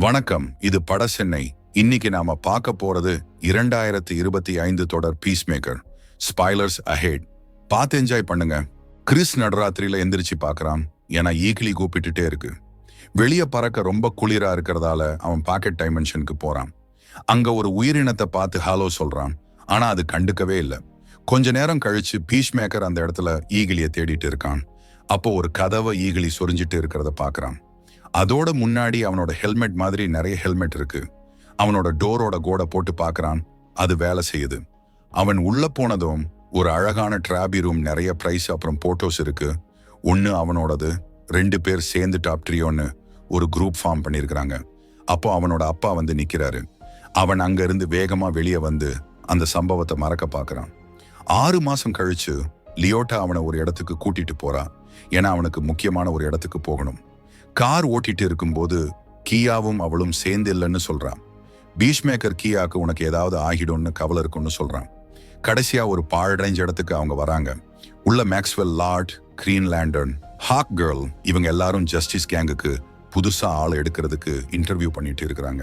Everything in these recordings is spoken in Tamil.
வணக்கம், இது பட சென்னை. இன்னைக்கு நாம பார்க்க போறது 2025 தொடர் பீஸ் மேக்கர். Spoilers ahead. பார்த்து என்ஜாய் பண்ணுங்க. கிறிஸ் நடுராத்திரியில எந்திரிச்சு பார்க்கறான். ஏன்னா ஈகிளி கூப்பிட்டுட்டே இருக்கு. வெளியே பறக்க ரொம்ப குளிரா இருக்கிறதால அவன் பாக்கெட் டைமென்ஷனுக்கு போறான். அங்க ஒரு உயிரினத்தை பார்த்து ஹலோ சொல்றான். ஆனா அது கண்டுக்கவே இல்லை. கொஞ்ச நேரம் கழிச்சு பீஸ் மேக்கர் அந்த இடத்துல ஈகிளியை தேடிட்டு இருக்கான். அப்போ ஒரு கதவை ஈகிளி சொரிஞ்சிட்டு இருக்கிறத பார்க்கறான். அதோட முன்னாடி அவனோட ஹெல்மெட் மாதிரி நிறைய ஹெல்மெட் இருக்கு. அவனோட டோரோட கோடை போட்டு பார்க்கறான். அது வேலை செய்யுது. அவன் உள்ள போனதும் ஒரு அழகான டிராபி ரூம், நிறைய பிரைஸ் அப்புறம் போட்டோஸ் இருக்கு. ஒன்னு அவனோடது, 2 பேர் சேர்ந்து டாப் ட்ரியோன்னு ஒரு குரூப் ஃபார்ம் பண்ணியிருக்கிறாங்க. அப்போ அவனோட அப்பா வந்து நிக்கிறாரு. அவன் அங்க இருந்து வேகமா வெளியே வந்து அந்த சம்பவத்தை மறக்க பார்க்கறான். 6 மாசம் கழிச்சு லியோட்டா அவனை ஒரு இடத்துக்கு கூட்டிட்டு போறா. ஏன்னா அவனுக்கு முக்கியமான ஒரு இடத்துக்கு போகணும். கார் ஓட்டிட்டு இருக்கும்போது கியாவும் அவளும் சேர்ந்து இல்லைன்னு சொல்றான். பீஷ்மேக்கர் கியாக்கு உனக்கு ஏதாவது ஆகிடும்னு கவலை இருக்குன்னு சொல்றான். கடைசியா ஒரு பாழடைஞ்ச இடத்துக்கு அவங்க வராங்க. உள்ள Maxwell Lord, Green Lantern, Hawkgirl இவங்க எல்லாரும் ஜஸ்டிஸ் கேங்குக்கு புதுசா ஆள் எடுக்கிறதுக்கு இன்டர்வியூ பண்ணிட்டு இருக்கிறாங்க.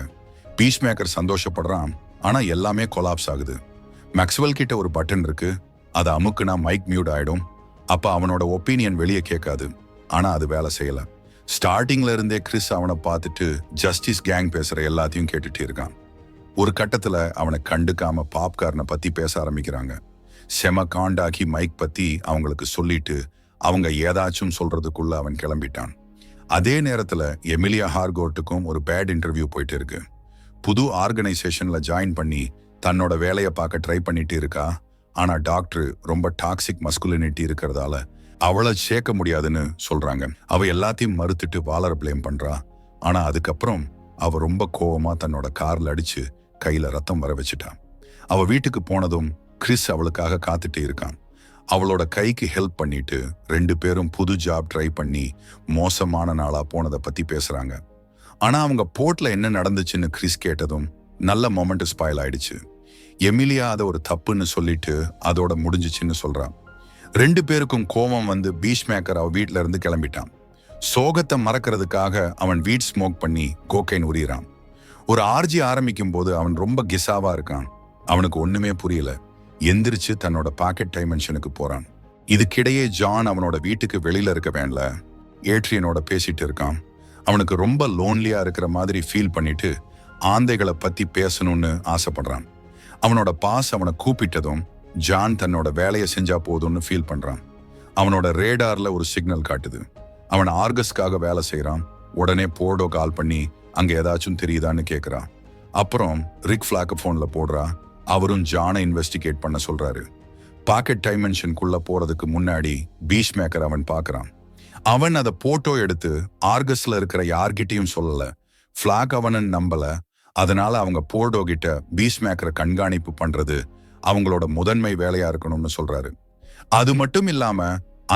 பீஷ்மேக்கர் சந்தோஷப்படுறான். ஆனா எல்லாமே கொலாப்ஸ் ஆகுது. மேக்ஸ்வெல் கிட்ட ஒரு பட்டன் இருக்கு. அதை அமுக்குனா மைக் மியூட் ஆயிடும். அப்ப அவனோட ஒப்பீனியன் வெளியே கேட்காது. ஆனா அது வேலை செய்யல. ஸ்டார்டிங்ல இருந்தே கிறிஸ் அவனை பார்த்துட்டு ஜஸ்டிஸ் கேங் பேசுற எல்லாத்தையும் கேட்டுட்டு இருக்கான். ஒரு கட்டத்துல அவனை கண்டுக்காம பாப்கார்னை பத்தி பேச ஆரம்பிக்கிறாங்க. செம காண்டாக்கி மைக் பத்தி அவங்களுக்கு சொல்லிட்டு அவங்க ஏதாச்சும் சொல்றதுக்குள்ள அவன் கிளம்பிட்டான். அதே நேரத்துல எமிலியா ஹார்கோட்டுக்கும் ஒரு பேட் இன்டர்வியூ போயிட்டு இருக்கு. புது ஆர்கனைசேஷன்ல ஜாயின் பண்ணி தன்னோட வேலையை பார்க்க ட்ரை பண்ணிட்டு இருக்கா. ஆனா டாக்டர் ரொம்ப டாக்ஸிக் மஸ்குலினிட்டி இருக்கிறதால அவளை சேர்க்க முடியாதுன்னு சொல்றாங்க. அவ எல்லாத்தையும் மறுத்துட்டு வாலரை பிளேம் பண்றா. ஆனா அதுக்கப்புறம் அவ ரொம்ப கோவமா தன்னோட கார்ல அடிச்சு கையில ரத்தம் வர வச்சுட்டான். அவ வீட்டுக்கு போனதும் கிறிஸ் அவளுக்காக காத்துட்டு இருக்கான். அவளோட கைக்கு ஹெல்ப் பண்ணிட்டு 2 பேரும் புது ஜாப் ட்ரை பண்ணி மோசமான நாளா போனதை பத்தி பேசுறாங்க. ஆனா அவங்க போர்ட்ல என்ன நடந்துச்சுன்னு கிறிஸ் கேட்டதும் நல்ல மொமெண்ட் ஸ்பாயில் ஆயிடுச்சு. எமிலியா அதை ஒரு தப்புன்னு சொல்லிட்டு அதோட முடிஞ்சிச்சுன்னு சொல்றான். 2 பேருக்கும் கோபம் வந்து பீஷ்மேக்கர் அவ வீட்டுல இருந்து கிளம்பிட்டான். சோகத்தை மறக்கிறதுக்காக அவன் வீட் ஸ்மோக் பண்ணி கோக்கைன் உரியிறான். ஒரு ஆர்ஜி ஆரம்பிக்கும் போது அவன் ரொம்ப கிசாவா இருக்கான். அவனுக்கு ஒண்ணுமே புரியல. எந்திரிச்சு தன்னோட பாக்கெட் டைமென்ஷனுக்கு போறான். இதுக்கிடையே ஜான் அவனோட வீட்டுக்கு வெளியில இருக்க வேன்ல ஏட்ரியனோட பேசிட்டு இருக்கான். அவனுக்கு ரொம்ப லோன்லியா இருக்கிற மாதிரி ஃபீல் பண்ணிட்டு ஆந்தைகளை பத்தி பேசணும்னு ஆசைப்படுறான். அவனோட பாஸ் அவனை கூப்பிட்டதும் ஜான் தன்னோட வேலையை செஞ்சா போதும்னு ஃபீல் பண்றான். அவனோட ரேடார்ல ஒரு சிக்னல் காட்டுது. அவன் ஆர்கஸ்க்காக வேலை செய்யறான். உடனே போர்டோ கால் பண்ணி அங்க ஏதாச்சும் தெரியுதான்னு கேட்கறான். அப்புறம் ரிக் ஃபிளாக்க போன்ல போடுறா. அவரும் ஜானை இன்வெஸ்டிகேட் பண்ண சொல்றாரு. பாக்கெட் டைமென்ஷனுக்குள்ள போறதுக்கு முன்னாடி பீஷ்மேக்கர் அவன் பார்க்கறான். அவன் அதை போட்டோ எடுத்து ஆர்கஸ்ல இருக்கிற யார்கிட்டையும் சொல்லல. ஃபிளாக் அவனை நம்பல. அதனால அவங்க போர்டோ கிட்ட பீஷ்மேக்கரை கண்காணிப்பு பண்றது அவங்களோட முதன்மை வேலையா இருக்கணும்னு சொல்றாரு. அது மட்டும் இல்லாம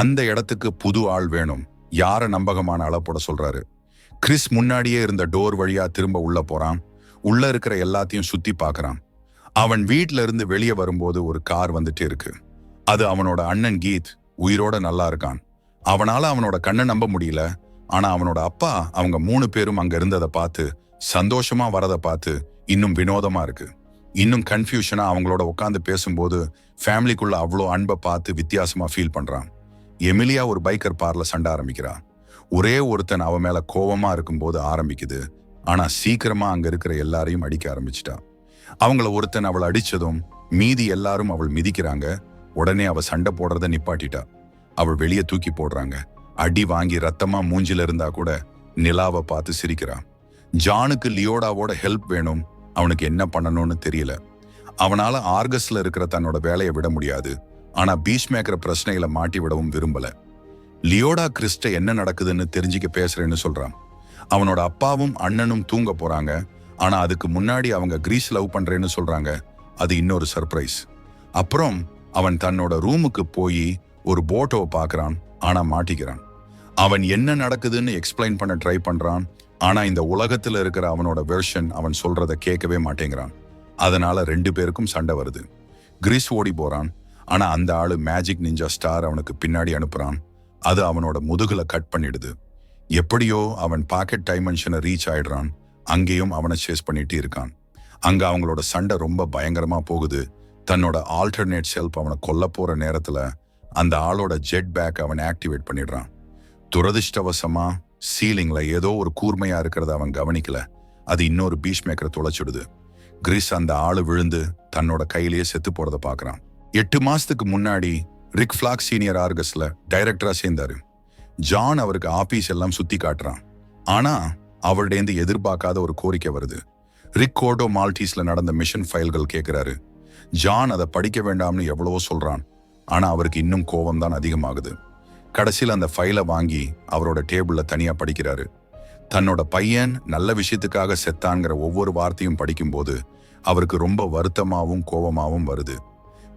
அந்த இடத்துக்கு புது ஆள் வேணும், யார நம்பகமான ஆள போட சொல்றாரு. கிறிஸ் முன்னாடியே இருந்த டோர் வழியா திரும்ப உள்ள போறான். உள்ள இருக்கிற எல்லாத்தையும் சுத்தி பார்க்கறான். அவன் வீட்ல இருந்து வெளியே வரும்போது ஒரு கார் வந்துட்டு இருக்கு. அது அவனோட அண்ணன் கீத் உயிரோட நல்லா இருக்கான். அவனால அவனோட கண்ணை நம்ப முடியல. ஆனா அவனோட அப்பா அவங்க 3 பேரும் அங்க இருந்ததை பார்த்து சந்தோஷமா வரதை பார்த்து இன்னும் வினோதமா இருக்கு. இன்னும் கன்ஃபியூஷனா அவங்களோட உட்காந்து பேசும்போது ஃபேமிலிக்குள்ள அவ்வளோ அன்பை பார்த்து வித்தியாசமா ஃபீல் பண்றான். எமிலியா ஒரு பைக்கர் பார்ல சண்டை ஆரம்பிக்கிறான். ஒரே ஒருத்தன் அவ மேல கோவமா இருக்கும்போது ஆரம்பிக்குது. ஆனா சீக்கிரமா அங்க இருக்கிற எல்லாரையும் அடிக்க ஆரம்பிச்சிட்டா. அவங்கள ஒருத்தன் அவளை அடிச்சதும் மீதி எல்லாரும் அவள் மிதிக்கிறாங்க. உடனே அவ சண்டை போடுறத நிப்பாட்டிட்டா. அவள் வெளியே தூக்கி போடுறாங்க. அடி வாங்கி ரத்தமா மூஞ்சில இருந்தா கூட நிலாவை பார்த்து சிரிக்கிறான். ஜானுக்கு லியோடாவோட ஹெல்ப் வேணும். அவனுக்கு என்ன பண்ணணும்னு தெரியல. அவனால ஆர்கஸ்ல இருக்கிற தன்னோட வேலையை விட முடியாது. ஆனா பீஷ்மேக்கர் பிரச்சனைகளை மாட்டி விடவும் விரும்பல. லியோடா கிறிஸ்ட என்ன நடக்குதுன்னு தெரிஞ்சுக்க பேசுறேன்னு சொல்றான். அவனோட அப்பாவும் அண்ணனும் தூங்க போறாங்க. ஆனா அதுக்கு முன்னாடி அவங்க கிரீஸ் லவ் பண்றேன்னு சொல்றாங்க. அது இன்னொரு சர்ப்ரைஸ். அப்புறம் அவன் தன்னோட ரூமுக்கு போய் ஒரு போட்டோவை பார்க்கறான். ஆனா மாட்டிக்கிறான். அவன் என்ன நடக்குதுன்னு எக்ஸ்பிளைன் பண்ண ட்ரை பண்றான். ஆனா இந்த உலகத்துல இருக்கிற அவனோட வெர்ஷன் அவன் சொல்றத கேட்கவே மாட்டேங்கிறான். அதனால 2 பேருக்கும் சண்டை வருது. கிறிஸ் ஓடி போறான். ஆனா அந்த ஆளு மேஜிக் நிஞ்சா ஸ்டார் அவனுக்கு பின்னாடி அனுப்புறான். அது அவனோட முதுகுல கட் பண்ணிடுது. எப்படியோ அவன் பாக்கெட் டைமென்ஷனை ரீச் ஆயிடுறான். அங்கேயும் அவனை சேஸ் பண்ணிட்டு இருக்கான். அங்க அவங்களோட சண்டை ரொம்ப பயங்கரமா போகுது. தன்னோட ஆல்டர்னேட் செல்ஃப் அவனை கொல்ல போற நேரத்துல அந்த ஆளோட ஜெட் பேக் அவன் ஆக்டிவேட் பண்ணிடுறான். துரதிர்ஷ்டவசமா சீலிங்ல ஏதோ ஒரு கூர்மையா இருக்கிறத அவன் கவனிக்கல. அது இன்னொரு பீஷ்மேக்கரை தொலைச்சிடுது. கிறிஸ் அந்த ஆளு விழுந்து தன்னோட கையிலேயே செத்து போறத பாக்குறான். 8 மாசத்துக்கு முன்னாடி ரிக் ஃபிளாக் சீனியர் ஆர்கஸ்ல டைரக்டரா சேர்ந்தாரு. ஜான் அவருக்கு ஆபீஸ் எல்லாம் சுத்தி காட்டுறான். ஆனா அவருடேந்து எதிர்பார்க்காத ஒரு கோரிக்கை வருது. ரிக் கோர்டோ மால்டீஸ்ல நடந்த மிஷன் ஃபைல்கள் கேட்கிறாரு. ஜான் அதை படிக்க வேண்டாம்னு எவ்வளவோ சொல்றான். ஆனா அவருக்கு இன்னும் கோபம் தான் அதிகமாகுது. கடைசியில் அந்த ஃபைலை வாங்கி அவரோட டேபிள்ல தனியா படிக்கிறாரு. தன்னோட பையன் நல்ல விஷயத்துக்காக செத்தான்ங்கிற ஒவ்வொரு வார்த்தையும் படிக்கும்போது அவருக்கு ரொம்ப வருத்தமாவும் கோபமாவும் வருது.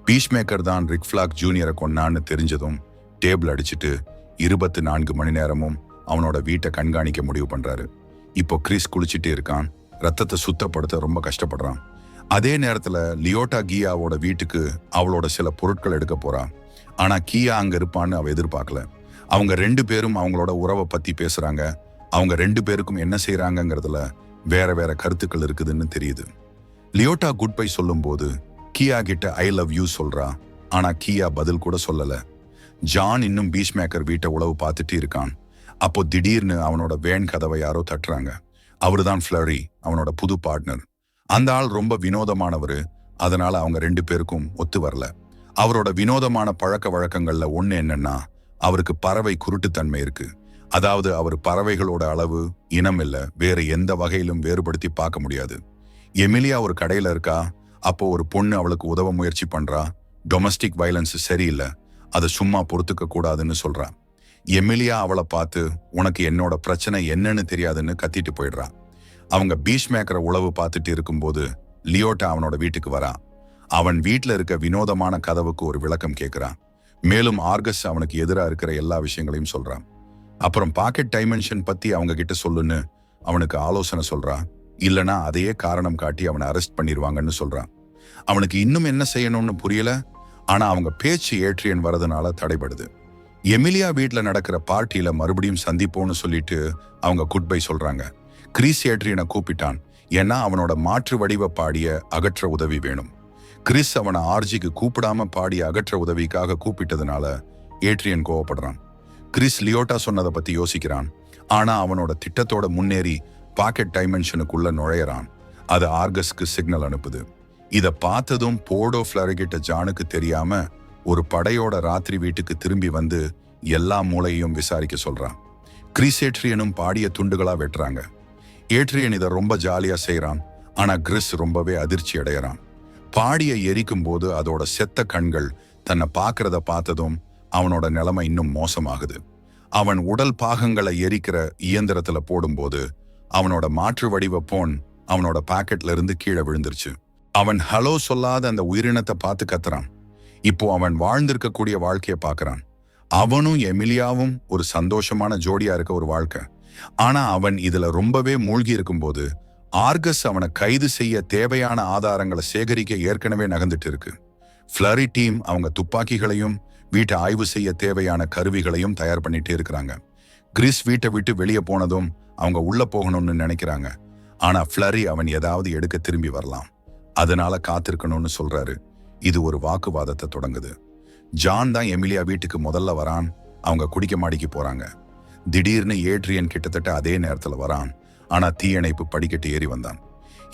பீஷ்மேக்கர் தான் ரிக் ஃபிளாக் ஜூனியரை கொன்னான்னு தெரிஞ்சதும் டேபிள் அடிச்சுட்டு 24 மணி நேரமும் அவனோட வீட்டை கண்காணிக்க முடிவு பண்றாரு. இப்போ கிறிஸ் குளிச்சுட்டு இருக்கான். ரத்தத்தை சுத்தப்படுத்த ரொம்ப கஷ்டப்படுறான். அதே நேரத்துல லியோட்டா கியாவோட வீட்டுக்கு அவளோட சில பொருட்கள் எடுக்க போறா. ஆனா கியா அங்க இருப்பான்னு அவ எதிர்பார்க்கல. அவங்க 2 பேரும் அவங்களோட உறவை பத்தி பேசுறாங்க. அவங்க 2 பேருக்கும் என்ன செய்யறாங்கிறதுல வேற வேற கருத்துக்கள் இருக்குதுன்னு தெரியுது. லியோட்டா குட் பை சொல்லும் போது கியா கிட்ட ஐ லவ் யூ சொல்றா. ஆனா கியா பதில் கூட சொல்லல. ஜான் இன்னும் பீஷ்மேக்கர் வீட்டை உளவு பார்த்துட்டு இருக்கான். அப்போ திடீர்னு அவனோட வேன் கதவை யாரோ தட்டுறாங்க. அவருதான் ஃப்ளரி, அவனோட புது பார்ட்னர். அந்த ஆள் ரொம்ப வினோதமானவரு. அதனால அவங்க 2 பேருக்கும் ஒத்து வரல. அவரோட வினோதமான பழக்க வழக்கங்கள்ல ஒண்ணு என்னன்னா, அவருக்கு பறவை குருட்டுத்தன்மை இருக்கு. அதாவது அவர் பறவைகளோட அளவு, இனம் இல்ல வேற எந்த வகையிலும் வேறுபடுத்தி பார்க்க முடியாது. எமிலியா ஒரு கடையில இருக்கா. அப்போ ஒரு பொண்ணு அவளுக்கு உதவ முயற்சி பண்றா. டொமஸ்டிக் வயலன்ஸ் சரியில்லை, அதை சும்மா பொறுத்துக்க கூடாதுன்னு சொல்றா. எமிலியா அவளை பார்த்து உனக்கு என்னோட பிரச்சனை என்னன்னு தெரியாதுன்னு கத்திட்டு போயிடுறா. அவங்க பீஷ்மேக்கரை உளவு பார்த்துட்டு இருக்கும்போது லியோட்டா அவனோட வீட்டுக்கு வரா. அவன் வீட்டுல இருக்க வினோதமான கதவுக்கு ஒரு விளக்கம் கேட்கிறான். மேலும் ஆர்கஸ் அவனுக்கு எதிராக இருக்கிற எல்லா விஷயங்களையும் சொல்றான். அப்புறம் பாக்கெட் டைமென்ஷன் பத்தி அவங்க கிட்ட சொல்லுன்னு அவனுக்கு ஆலோசனை சொல்றா. இல்லனா அதையே காரணம் காட்டி அவனை அரெஸ்ட் பண்ணிடுவாங்கன்னு சொல்றான். அவனுக்கு இன்னும் என்ன செய்யணும்னு புரியல. ஆனா அவங்க பேச்சு ஏட்ரியன் வரதுனால தடைபடுது. எமிலியா வீட்டுல நடக்கிற பார்ட்டியில மறுபடியும் சந்திப்போன்னு சொல்லிட்டு அவங்க குட் பை சொல்றாங்க. கிறிஸ் ஏட்ரியனை கூப்பிட்டான். ஏன்னா அவனோட மாற்று வடிவ பாடிய அகற்ற உதவி வேணும். கிறிஸ் அவனை ஆர்ஜிக்கு கூப்பிடாம பாடிய அகற்ற உதவிக்காக கூப்பிட்டதுனால ஏட்ரியன் கோவப்படுறான். கிறிஸ் லியோட்டா சொன்னதை பத்தி யோசிக்கிறான். ஆனா அவனோட திட்டத்தோட முன்னேறி பாக்கெட் டைமென்ஷனுக்குள்ள நுழையறான். அது ஆர்கஸ்க்கு சிக்னல் அனுப்புது. இத பார்த்ததும் போடோ ஃபிளரிகிட்ட ஜானுக்கு தெரியாம ஒரு படையோட ராத்திரி வீட்டுக்கு திரும்பி வந்து எல்லா மூளையையும் விசாரிக்க சொல்றான். கிறிஸ் ஏட்ரியனும் பாடிய துண்டுகளா வெட்டுறாங்க. ஏட்ரியன் இதை ரொம்ப ஜாலியா செய்யறான். ஆனா கிறிஸ் ரொம்பவே அதிர்ச்சி அடையறான். பாடிய எரிக்கும் போது அதோட செத்த கண்கள் தன்னை பார்க்கறத பார்த்ததும் அவனோட நிலைமை இன்னும் மோசமாகுது. அவன் உடல் பாகங்களை எரிக்கிற இயந்திரத்துல போடும்போது அவனோட மாற்று வடிவ போன் அவனோட பாக்கெட்ல இருந்து கீழே விழுந்துருச்சு. அவன் ஹலோ சொல்லாத அந்த உயிரினத்தை பார்த்து கத்துறான். இப்போ அவன் வாழ்ந்திருக்கக்கூடிய வாழ்க்கையை பார்க்கறான். அவனும் எமிலியாவும் ஒரு சந்தோஷமான ஜோடியா இருக்க ஒரு வாழ்க்கை. ஆனா அவன் இதுல ரொம்பவே மூழ்கி இருக்கும்போது ஆர்கஸ் அவனை கைது செய்ய தேவையான ஆதாரங்களை சேகரிக்க ஏற்கனவே நகர்ந்துட்டு இருக்கு. ஃப்ளரி டீம் அவங்க துப்பாக்கிகளையும் வீட்டை ஆய்வு செய்ய தேவையான கருவிகளையும் தயார் பண்ணிட்டே இருக்கிறாங்க. கிறிஸ் வீட்டை விட்டு வெளியே போனதும் அவங்க உள்ள போகணும்னு நினைக்கிறாங்க. ஆனா ஃப்ளரி அவன் ஏதாவது எடுக்க திரும்பி வரலாம், அதனால காத்திருக்கணும்னு சொல்றாரு. இது ஒரு வாக்குவாதத்தை தொடங்குது. ஜான் தான் எமிலியா வீட்டுக்கு முதல்ல வரான். அவங்க குடிக்க மாடிக்கு போறாங்க. திடீர்னு ஏட்ரியன் கிட்டத்தட்ட அதே நேரத்துல வரான். ஆனா தீயணைப்பு படிக்கட்டு ஏறி வந்தான்.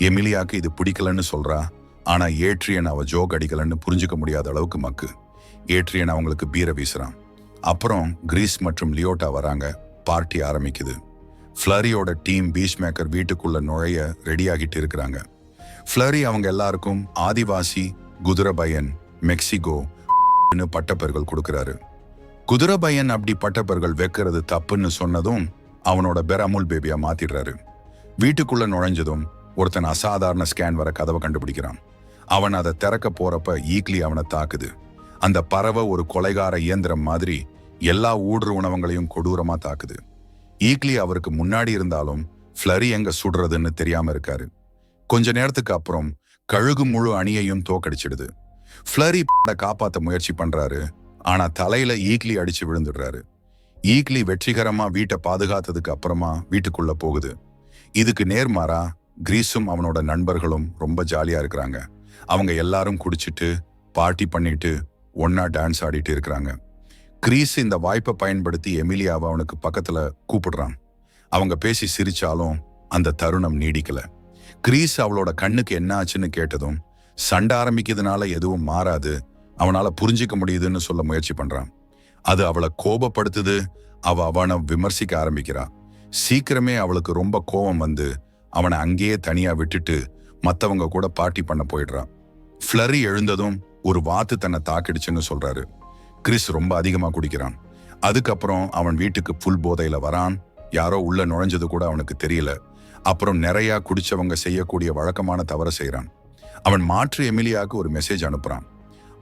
எமிலியாக்கு இது பிடிக்கலன்னு சொல்றா. ஆனா ஏட்ரியன் அவ ஜோக் அடிக்கலன்னு புரிஞ்சுக்க முடியாத அளவுக்கு மக்கு. ஏட்ரியன் அவங்களுக்கு பீரை வீசுறான். அப்புறம் கிரீஸ் மற்றும் லியோட்டா வராங்க. பார்ட்டி ஆரம்பிக்குது. ஃப்ளரியோட டீம் பீஷ்மேக்கர் வீட்டுக்குள்ள நுழைய ரெடியாகிட்டு இருக்கிறாங்க. ஃப்ளரி அவங்க எல்லாருக்கும் ஆதிவாசி, குதிரபயன், மெக்சிகோ பட்டப்பெயர்கள் கொடுக்கிறாரு. குதிரபயன் அப்படி பட்டப்பெயர்கள் வைக்கிறது தப்புன்னு சொன்னதும் அவனோட பெரமுல் பேபியா மாத்திடுறாரு. வீட்டுக்குள்ள நுழைஞ்சதும் ஒருத்தன் அசாதாரண ஸ்கேன் வர கதவை கண்டுபிடிக்கிறான். அவன் அதை திறக்க போறப்ப ஈக்லி அவனை தாக்குது. அந்த பறவை ஒரு கொலைகார இயந்திரம் மாதிரி எல்லா ஊடுருவனவங்களையும் கொடூரமா தாக்குது. ஈக்லி அவருக்கு முன்னாடி இருந்தாலும் ஃப்ளரி எங்க சுடுறதுன்னு தெரியாம இருக்காரு. கொஞ்ச நேரத்துக்கு அப்புறம் கழுகு முழு அணியையும் தோக்கடிச்சிடுது. ஃப்ளரி காப்பாத்த முயற்சி பண்றாரு. ஆனா தலையில ஈக்லி அடிச்சு விழுந்துடுறாரு. ஈக்லி வெற்றிகரமா வீட்டை பாதுகாத்ததுக்கு அப்புறமா வீட்டுக்குள்ள போகுது. இதுக்கு நேர்மாறா கிரீஸும் அவனோட நண்பர்களும் ரொம்ப ஜாலியா இருக்கிறாங்க. அவங்க எல்லாரும் குடிச்சிட்டு பார்ட்டி பண்ணிட்டு ஒன்னா டான்ஸ் ஆடிட்டு இருக்கிறாங்க. கிரீஸ் இந்த வாய்ப்பை பயன்படுத்தி எமிலியாவை அவனுக்கு பக்கத்துல கூப்பிடுறான். அவங்க பேசி சிரிச்சாலும் அந்த தருணம் நீடிக்கல. கிரீஸ் அவளோட கண்ணுக்கு என்ன ஆச்சுன்னு கேட்டதும் சண்டை ஆரம்பிக்கிறதுனால எதுவும் மாறாது, அவனால புரிஞ்சிக்க முடியுதுன்னு சொல்ல முயற்சி பண்றான். அது அவளை கோபப்படுத்துது. அவனை விமர்சிக்க ஆரம்பிக்கிறா. சீக்கிரமே அவளுக்கு ரொம்ப கோபம் வந்து அவனை அங்கேயே தனியா விட்டுட்டு மத்தவங்க கூட பார்ட்டி பண்ண போயிடுறான். ஃப்ளரி எழுந்ததும் ஒரு வாத்து தன்னை தாக்கிடுச்சுன்னு சொல்றாரு. கிறிஸ் ரொம்ப அதிகமா குடிக்கிறான். அதுக்கப்புறம் அவன் வீட்டுக்கு புல் போதையில வரான். யாரோ உள்ள நுழைஞ்சது கூட அவனுக்கு தெரியல. அப்புறம் நிறைய குடிச்சவங்க செய்யக்கூடிய வழக்கமான தவற செய்யறான். அவன் மாற்று எமிலியாவுக்கு ஒரு மெசேஜ் அனுப்புறான்.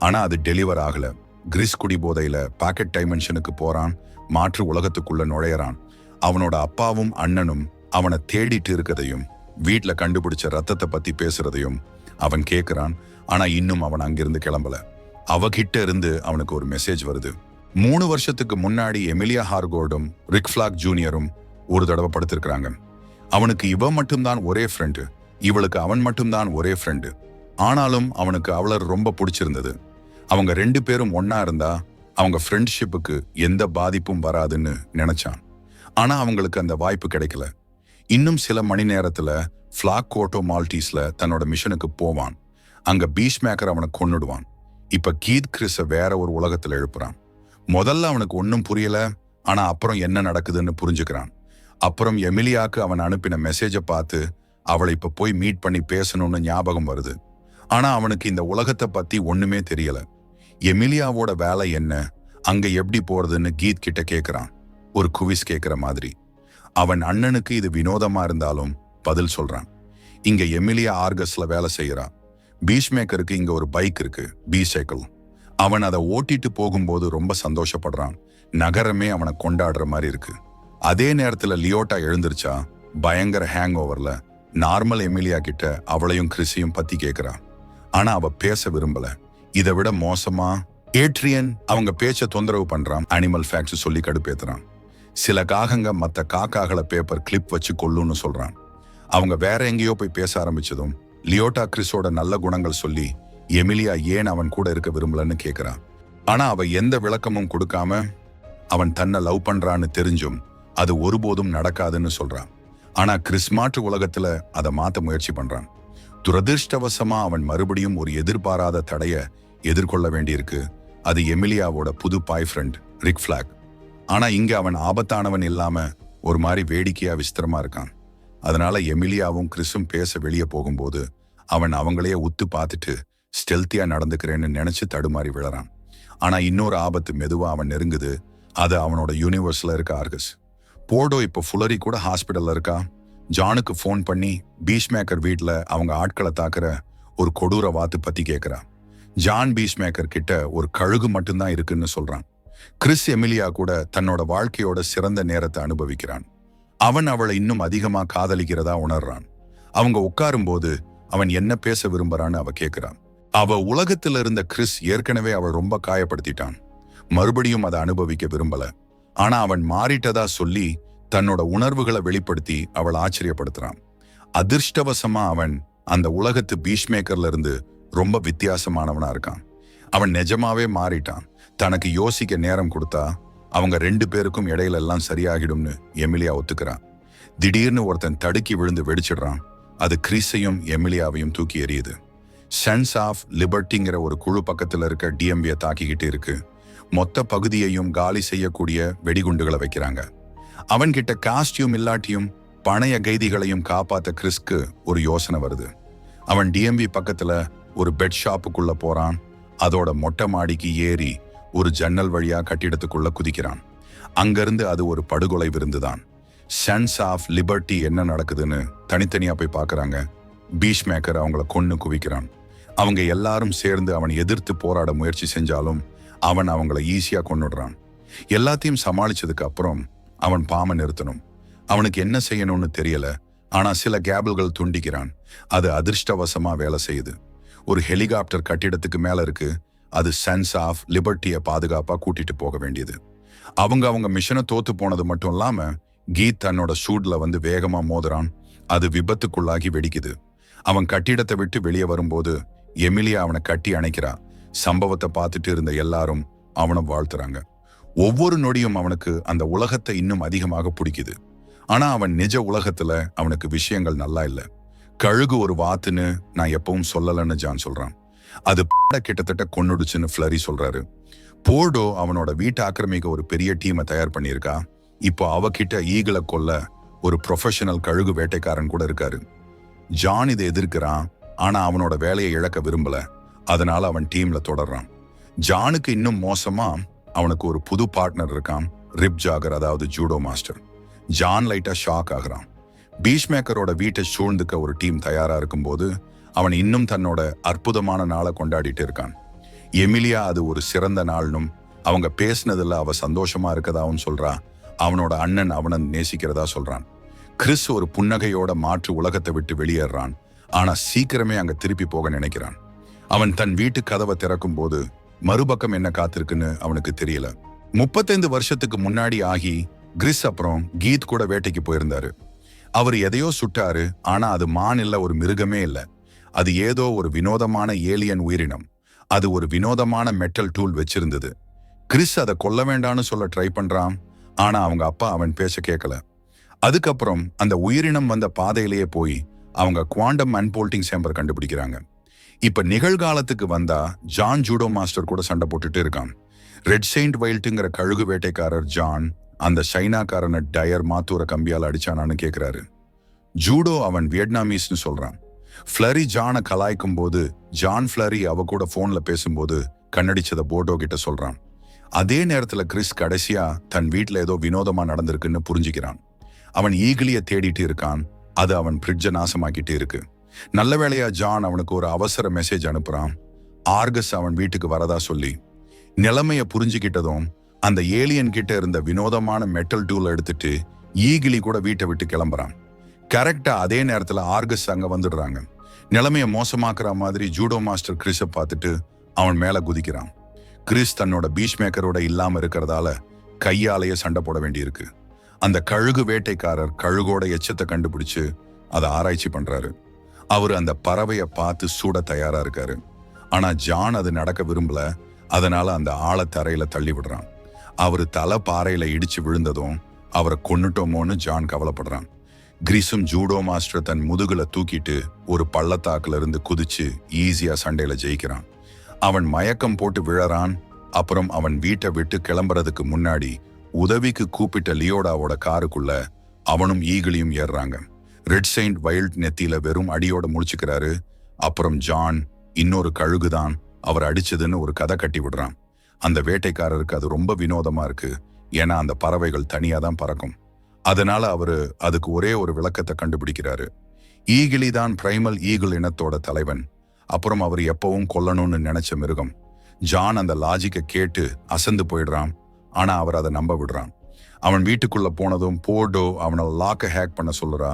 ஆனா அது டெலிவர் ஆகல. கிறிஸ் குடி போதையில பாக்கெட் டைமென்ஷனுக்கு போறான். மாற்று உலகத்துக்குள்ள நுழையறான். அவனோட அப்பாவும் அண்ணனும் அவனை தேடிட்டு இருக்கதையும் வீட்டுல கண்டுபிடிச்ச ரத்தத்தை பத்தி பேசுறதையும் அவன் கேட்கிறான். ஆனா இன்னும் அவன் அங்கிருந்து கிளம்பல. அவகிட்ட இருந்து அவனுக்கு ஒரு மெசேஜ் வருது. 3 வருஷத்துக்கு முன்னாடி எமிலியா ஹார்கோர்டும் ரிக் ஃபிளாக் ஜூனியரும் ஒரு தடவை படுத்திருக்கிறாங்க. அவனுக்கு இவ மட்டும்தான் ஒரே ஃப்ரெண்டு, இவளுக்கு அவன் மட்டும்தான் ஒரே ஃப்ரெண்டு. ஆனாலும் அவனுக்கு அவளை ரொம்ப பிடிச்சிருந்தது. அவங்க 2 பேரும் ஒன்னா இருந்தா அவங்க ஃப்ரெண்ட்ஷிப்புக்கு எந்த பாதிப்பும் வராதுன்னு நினைச்சான். ஆனா அவங்களுக்கு அந்த வாய்ப்பு கிடைக்கல. இன்னும் சில மணி நேரத்துல ஃபிளாக் கோட்டோ மால்டீஸ்ல தன்னோட மிஷனுக்கு போவான். அங்க பீஷ்மேக்கர் அவனை கொன்னுடுவான். இப்ப கீத் கிறிஸ வேற ஒரு உலகத்துல எழுப்புறான். முதல்ல அவனுக்கு ஒன்னும் புரியல. ஆனா அப்புறம் என்ன நடக்குதுன்னு புரிஞ்சுக்கிறான். அப்புறம் எமிலியாக்கு அவன் அனுப்பின மெசேஜை பார்த்து அவளை இப்ப போய் மீட் பண்ணி பேசணும்னு ஞாபகம் வருது. ஆனா அவனுக்கு இந்த உலகத்தை பத்தி ஒண்ணுமே தெரியல. எமிலியாவோட வேலை என்ன, அங்க எப்படி போறதுன்னு கீத் கிட்ட கேட்கிறான். ஒரு குவிஸ் கேட்கிற மாதிரி. அவன் அண்ணனுக்கு இது வினோதமா இருந்தாலும் பதில் சொல்றான். இங்க எமிலியா ஆர்கஸ்ல வேலை செய்யறான். பீஷ்மேக்கருக்கு இங்க ஒரு பைக் இருக்கு, பி சைக்கிள். அவன் அதை ஓட்டிட்டு போகும்போது ரொம்ப சந்தோஷப்படுறான். நகரமே அவனை கொண்டாடுற மாதிரி இருக்கு. அதே நேரத்துல லியோட்டா எழுந்திருச்சா பயங்கர ஹேங் ஓவர்ல நார்மல் எமிலியா கிட்ட அவளையும் கிறிஸையும் பத்தி கேட்கிறான். ஆனா அவ பேச விரும்பல. இதை விட மோசமா ஏட்ரியன் அவங்க பேச்ச தொந்தரவு பண்றான். அனிமல் ஃபேக்ட்ஸ் சொல்லி கடுப்பேத்துறான். சில காகங்க மத்த காக்காகளை பேப்பர் கிளிப் வச்சு கொல்லுன்னு சொல்றான். அவங்க வேற எங்கேயோ போய் பேச ஆரம்பிச்சதும் லியோட்டா கிறிஸோட நல்ல குணங்கள் சொல்லி எமிலியா ஏன் அவன் கூட இருக்க விரும்பலன்னு கேட்கிறான். ஆனா அவ எந்த விளக்கமும் கொடுக்காம அவன் தன்னை லவ் பண்றான்னு தெரிஞ்சும் அது ஒருபோதும் நடக்காதுன்னு சொல்றான். ஆனா கிறிஸ் மாற்று உலகத்துல அதை மாத்த முயற்சி பண்றான். துரதிருஷ்டவசமா அவன் மறுபடியும் ஒரு எதிர்பாராத தடைய எதிர்கொள்ள வேண்டியிருக்கு. அது எமிலியாவோட புது பாய் ஃப்ரெண்ட் ரிக் ஃபிளாக். ஆனா இங்க அவன் ஆபத்தானவன் இல்லாம ஒரு மாதிரி வேடிக்கையா விசித்திரமா இருக்கான். அதனால எமிலியாவும் கிறிஸும் பேச வெளியே போகும்போது அவன் அவங்களையே உத்து பார்த்துட்டு ஸ்டெல்த்தியா நடந்துக்கிறேன்னு நினைச்சு தடுமாறி விழறான். ஆனா இன்னொரு ஆபத்து மெதுவா அவன் நெருங்குது. அது அவனோட யூனிவர்ஸ்ல இருக்க ஆர்கஸ். போர்டோ இப்ப ஃபுலரி கூட ஹாஸ்பிட்டல்ல இருக்கா. ஜானுக்கு ஃபோன் பண்ணி பீஷ்மேக்கர் வீட்டுல அவங்க ஆட்களை தாக்குற ஒரு கொடூர வாத்து பத்தி கேட்கிறா. ஜான் பீஷ்மேக்கர் கிட்ட ஒரு கழுகு மட்டும்தான் இருக்குன்னு சொல்றான். கிறிஸ் எமிலியா கூட தன்னோட வாழ்க்கையோட சிறந்த நேரத்தை அனுபவிக்கிறான். அவன் அவளை இன்னும் அதிகமா காதலிக்கிறதா உணர்றான். அவங்க உட்காரும் போது அவன் என்ன பேச விரும்புறான்னு அவ கேட்கிறான். அவ உலகத்துல இருந்த கிறிஸ் ஏற்கனவே அவள் ரொம்ப காயப்படுத்திட்டான். மறுபடியும் அதை அனுபவிக்க விரும்பல. ஆனா அவன் மாறிட்டதா சொல்லி தன்னோட உணர்வுகளை வெளிப்படுத்தி அவள் ஆச்சரியப்படுத்துறான். அதிர்ஷ்டவசமா அவன் அந்த உலகத்து பீஷ்மேக்கர்ல இருந்து ரொம்ப வித்தியாசமானவனா இருக்கான். அவன் நிஜமாவே மாறிட்டான். தனக்கு யோசிக்க நேரம் கொடுத்தா அவங்க 2 பேருக்கும் இடையில எல்லாம் சரியாகிடும்னு எமிலியா ஒத்துக்கிறான். திடீர்னு ஒருத்தன் தடுக்கி விழுந்து வெடிச்சிடுறான். அது கிறிஸையும் எமிலியாவையும் தூக்கி எறியுது. சன்ஸ் ஆஃப் லிபர்ட்டிங்கிற ஒரு குழு பக்கத்துல இருக்க டிஎம்பியை தாக்கிக்கிட்டு இருக்கு. மொத்த பகுதியையும் காலி செய்யக்கூடிய வெடிகுண்டுகளை வைக்கிறாங்க. அவன்கிட்ட காஸ்டியூம் இல்லாட்டியும் பணைய கைதிகளையும் காப்பாத்த கிறிஸ்க்கு ஒரு யோசனை வருது. அவன் டிஎம்பி பக்கத்துல ஒரு பெட் ஷாப்புக்குள்ள போறான். அதோட மொட்டை மாடிக்கு ஏறி ஒரு ஜன்னல் வழியா கட்டிடத்துக்குள்ள குதிக்கிறான். அங்கிருந்து அது ஒரு படுகொலை விருந்துதான். சன்ஸ் ஆஃப் லிபர்ட்டி என்ன நடக்குதுன்னு தனித்தனியா போய் பார்க்கறாங்க. பீஷ்மேக்கர் அவங்கள கொன்னு குவிக்கிறான். அவங்க எல்லாரும் சேர்ந்து அவனை எதிர்த்து போராட முயற்சி செஞ்சாலும் அவன் அவங்கள ஈஸியா கொன்னுடுறான். எல்லாத்தையும் சமாளிச்சதுக்கு அப்புறம் அவன் பாம நிறுத்தணும். அவனுக்கு என்ன செய்யணும்னு தெரியல. ஆனா சில கேபிள்கள் துண்டிக்கிறான். அது அதிர்ஷ்டவசமா வேலை செய்யுது. ஒரு ஹெலிகாப்டர் கட்டிடத்துக்கு மேல இருக்கு. அது சன்ஸ் ஆஃப் லிபர்ட்டியை பாதுகாப்பா கூட்டிட்டு போக வேண்டியது. அவங்க மிஷனை தோத்து போனது மட்டும் இல்லாம கீத் தன்னோட ஷூட்ல வந்து வேகமா மோதுறான். அது விபத்துக்குள்ளாகி வெடிக்குது. அவன் கட்டிடத்தை விட்டு வெளியே வரும்போது எமிலியா அவனை கட்டி அணைக்கிறா. சம்பவத்தை பார்த்துட்டு இருந்த எல்லாரும் அவனை வாழ்த்துறாங்க. ஒவ்வொரு நொடியும் அவனுக்கு அந்த உலகத்தை இன்னும் அதிகமாக பிடிக்குது. ஆனா அவன் நிஜ உலகத்துல அவனுக்கு விஷயங்கள் நல்லா இல்ல. கழுகு ஒரு வாத்துன்னு நான் எப்பவும் சொல்லலன்னு ஜான் சொல்றான். அது கிட்டத்தட்ட கொன்னுடுச்சுன்னு ஃப்ளரி சொல்றாரு. போர்டோ அவனோட வீட்டை ஆக்கிரமிக்க ஒரு பெரிய டீமை தயார் பண்ணியிருக்கா. இப்போ அவகிட்ட ஈகிளை கொல்ல ஒரு ப்ரொஃபஷனல் கழுகு வேட்டைக்காரன் கூட இருக்காரு. ஜான் இதை எதிர்க்கிறான். ஆனா அவனோட வேலையை இழக்க விரும்பல. அதனால அவன் டீம்ல தொடர்றான். ஜானுக்கு இன்னும் மோசமா அவனுக்கு ஒரு புது பார்ட்னர் இருக்கான், ரிப் ஜாகர், அதாவது ஜூடோ மாஸ்டர். ஜான் லைட்டா ஷாக் ஆகுறான். பீஷ்மேக்கரோட வீட்டை சூழ்ந்துக்க ஒரு டீம் தயாரா இருக்கும்போது அவன் இன்னும் தன்னோட அற்புதமான நாளை கொண்டாடிட்டு இருக்கான். எமிலியா அது ஒரு சிறந்த நாள்னும் அவங்க பேசினதுல அவ சந்தோஷமா இருக்கதாவும் சொல்றா. அவனோட அண்ணன் அவனை நேசிக்கிறதா சொல்றான். கிறிஸ் ஒரு புன்னகையோட மாற்று உலகத்தை விட்டு வெளியேறான். ஆனா சீக்கிரமே அங்க திருப்பி போக நினைக்கிறான். அவன் தன் வீட்டு கதவை திறக்கும் போது மறுபக்கம் என்ன காத்திருக்குன்னு அவனுக்கு தெரியல. 35 வருஷத்துக்கு முன்னாடி ஆகி கிறிஸ் அப்புறம் கீத் கூட வேட்டைக்கு போயிருந்தாரு. அவர் எதையோ சுட்டாரு. ஆனா அது மான் இல்ல, ஒரு மிருகமே இல்ல. அது ஏதோ ஒரு வினோதமான ஏலியன் உயிரினம். அது ஒரு வினோதமான மெட்டல் டூல் வச்சிருந்தது. கிறிஸ் அதை கொல்ல வேண்டான்னு சொல்ல ட்ரை பண்றான். ஆனா அவங்க அப்பா அவன் பேச கேட்கல. அதுக்கப்புறம் அந்த உயிரினம் வந்த பாதையிலேயே போய் அவங்க குவாண்டம் அன்போல்டிங் சேம்பர் கண்டுபிடிக்கிறாங்க. இப்ப நிகழ்காலத்துக்கு வந்தா ஜான் ஜூடோ மாஸ்டர் கூட சண்டை போட்டுட்டு இருக்கான். ரெட் செயின்ட் வைல்ட்டுங்கிற கழுகு வேட்டைக்காரர் ஜான் அந்த சைனாக்காரனை டயர் மாத்தூர கம்பியால் அடிச்சானான்னு கேட்கிறாரு. ஜூடோ அவன் வியட்நாமீஸ்னு சொல்றான். ஃப்ளரி ஜானை கலாய்க்கும் போது ஜான் ஃப்ளரி அவ கூட போன்ல பேசும்போது கண்ணடிச்சத போர்டோ கிட்ட சொல்றான். அதே நேரத்துல கிறிஸ் கடைசியா தன் வீட்டுல ஏதோ வினோதமா நடந்திருக்குன்னு புரிஞ்சுக்கிறான். அவன் ஈகிளிய தேடிட்டு இருக்கான். அது அவன் பிரிட்ஜை நாசமாக்கிட்டு இருக்கு. நல்ல வேளையா ஜான் அவனுக்கு ஒரு அவசர மெசேஜ் அனுப்புறான். ஆர்கஸ் அவன் வீட்டுக்கு வரதா சொல்லி. நிலைமைய புரிஞ்சுக்கிட்டதும் அந்த ஏலியன் கிட்ட இருந்த வினோதமான மெட்டல் டூல் எடுத்துட்டு ஈகிளி கூட வீட்டை விட்டு கிளம்புறான். கரெக்டா அதே நேரத்துல ஆர்கஸ் அங்க வந்துடுறாங்க. நிலைமைய மோசமாக்குற மாதிரி ஜூடோ மாஸ்டர் கிறிஸை பார்த்துட்டு அவன் மேல குதிக்கிறான். கிறிஸ் தன்னோட பீஷ்மேக்கரோட இல்லாம இருக்கிறதால கையாலேயே சண்டை போட வேண்டியிருக்கு. அந்த கழுகு வேட்டைக்காரர் கழுகோட எச்சத்தை கண்டுபிடிச்சு அதை ஆராய்ச்சி பண்றாரு. அவரு அந்த பறவையை பார்த்து சூட தயாரா இருக்காரு. ஆனா ஜான் அது நடக்க விரும்பல. அதனால அந்த ஆழ தரையில தள்ளி விடுறான். அவரு தலை பாறையில இடிச்சு விழுந்ததும் அவரை கொன்னுட்டோமோன்னு ஜான் கவலைப்படுறான். கிறிஸும் ஜூடோ மாஸ்டர் தன் முதுகுல தூக்கிட்டு ஒரு பள்ளத்தாக்குல இருந்து குதிச்சு ஈஸியா சண்டையில ஜெயிக்கிறான். அவன் மயக்கம் போட்டு விழறான். அப்புறம் அவன் வீட்டை விட்டு கிளம்புறதுக்கு முன்னாடி உதவிக்கு கூப்பிட்ட லியோடாவோட காருக்குள்ள அவனும் ஈகிளியும் ஏறுறாங்க. ரெட் செயின்ட் வைல்ட் நெத்தியில வெறும் அடியோட முடிச்சுக்கிறாரு. அப்புறம் ஜான் இன்னொரு கழுகுதான் அவர் அடிச்சதுன்னு ஒரு கதை கட்டி விடுறான். அந்த வேட்டைக்காரருக்கு அது ரொம்ப வினோதமா இருக்கு. ஏன்னா அந்த பறவைகள் தனியா தான் பறக்கும். அதனால அவரு அதுக்கு ஒரே ஒரு விளக்கத்தை கண்டுபிடிக்கிறாரு. ஈகிளி தான் பிரைமல் ஈகிள் இனத்தோட தலைவன். அப்புறம் அவர் எப்பவும் கொல்லணும்னு நினைச்ச மிருகம். ஜான் அந்த லாஜிக்கை கேட்டு அசந்து போயிடுறான். ஆனா அவர் அதை நம்ப விடுறான். அவன் வீட்டுக்குள்ள போனதும் போர்டோ அவனை லாக்கை ஹேக் பண்ண சொல்லுறா.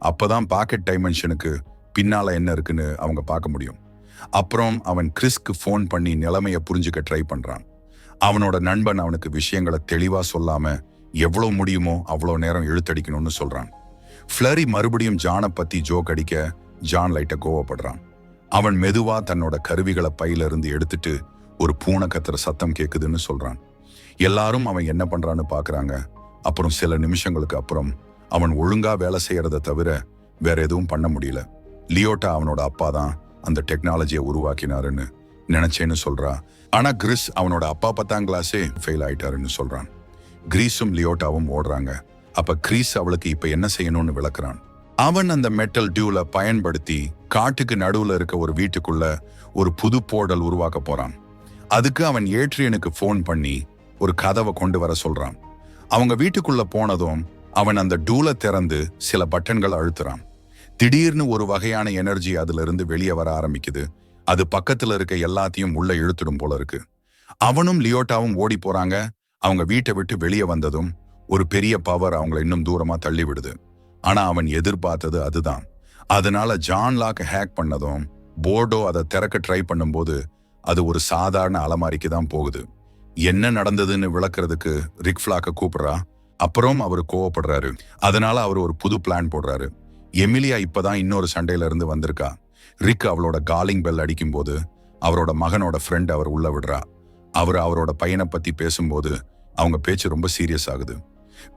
அப்பதான் பாக்கெட் டைமென்ஷனுக்கு பின்னால என்ன இருக்குன்னு அவங்க பார்க்க முடியும். அப்புறம் அவன் கிறிஸ்க்கு ஃபோன் பண்ணி நிலைமைய புரிஞ்சுக்க ட்ரை பண்றான். அவனோட நண்பன் அவனுக்கு விஷயங்களை தெளிவா சொல்லாம எவ்வளவு முடியுமோ அவ்வளோ நேரம் இழுத்தடிக்கணும்னு சொல்றான். ஃப்ளரி மறுபடியும் ஜானை பத்தி ஜோக் அடிக்க ஜான் லைட்ட கோவப்படுறான். அவன் மெதுவா தன்னோட கருவிகளை பையில இருந்து எடுத்துட்டு ஒரு பூனை கத்துற சத்தம் கேக்குதுன்னு சொல்றான். எல்லாரும் அவன் என்ன பண்றான்னு பாக்குறாங்க. அப்புறம் சில நிமிஷங்களுக்கு அப்புறம் அவன் ஒழுங்கா வேலை செய்யறத தவிர வேற எதுவும் பண்ண முடியல. லியோட்டா அவனோட அப்பா தான் அந்த டெக்னாலஜியை உருவாக்கினாருன்னு நினைச்சேன்னு சொல்றா. ஆனா கிறிஸ் அவனோட அப்பா 10ஆம் கிளாஸே ஃபெயில் ஆயிட்டாருன்னு சொல்றான். கிரீஸும் லியோட்டாவும் ஓடுறாங்க. அப்ப கிரீஸ் அவளுக்கு இப்ப என்ன செய்யணும்னு விளக்குறான். அவன் அந்த மெட்டல் டியூல பயன்படுத்தி காட்டுக்கு நடுவுல இருக்க ஒரு வீட்டுக்குள்ள ஒரு புது போர்டல் உருவாக்க போறான். அதுக்கு அவன் ஏட்ரியனுக்கு ஃபோன் பண்ணி ஒரு கதவை கொண்டு வர சொல்றான். அவங்க வீட்டுக்குள்ள போனதும் அவன் அந்த டூலை திறந்து சில பட்டன்கள் அழுத்துறான். திடீர்னு ஒரு வகையான எனர்ஜி அதுல இருந்து வெளியே வர ஆரம்பிக்குது. அது பக்கத்துல இருக்க எல்லாத்தையும் உள்ள இழுத்துடும் போல இருக்கு. அவனும் லியோட்டாவும் ஓடி போறாங்க. அவங்க வீட்டை விட்டு வெளியே வந்ததும் ஒரு பெரிய பவர் அவங்களை இன்னும் தூரமா தள்ளி விடுது. ஆனா அவன் எதிர்பார்த்தது அதுதான். அதனால ஜான் லாக் ஹேக் பண்ணதும் போர்டோ அதை திறக்க ட்ரை பண்ணும்போது அது ஒரு சாதாரண அலமாரிக்கு தான் போகுது. என்ன நடந்ததுன்னு விளக்குறதுக்கு ரிக் ஃபிளாக்க கூப்பிடுறா. அப்புறம் அவரு கோவப்படுறாரு. அதனால அவர் ஒரு புது பிளான் போடுறாரு. எமிலியா இப்பதான் இன்னொரு சண்டையில இருந்து வந்திருக்கா. ரிக் அவளோட காலிங் பெல் அடிக்கும்போது அவரோட மகனோட ஃப்ரெண்ட் அவர் உள்ள விடுறா. அவரோட பையனை பத்தி பேசும்போது அவங்க பேச்சு ரொம்ப சீரியஸ் ஆகுது.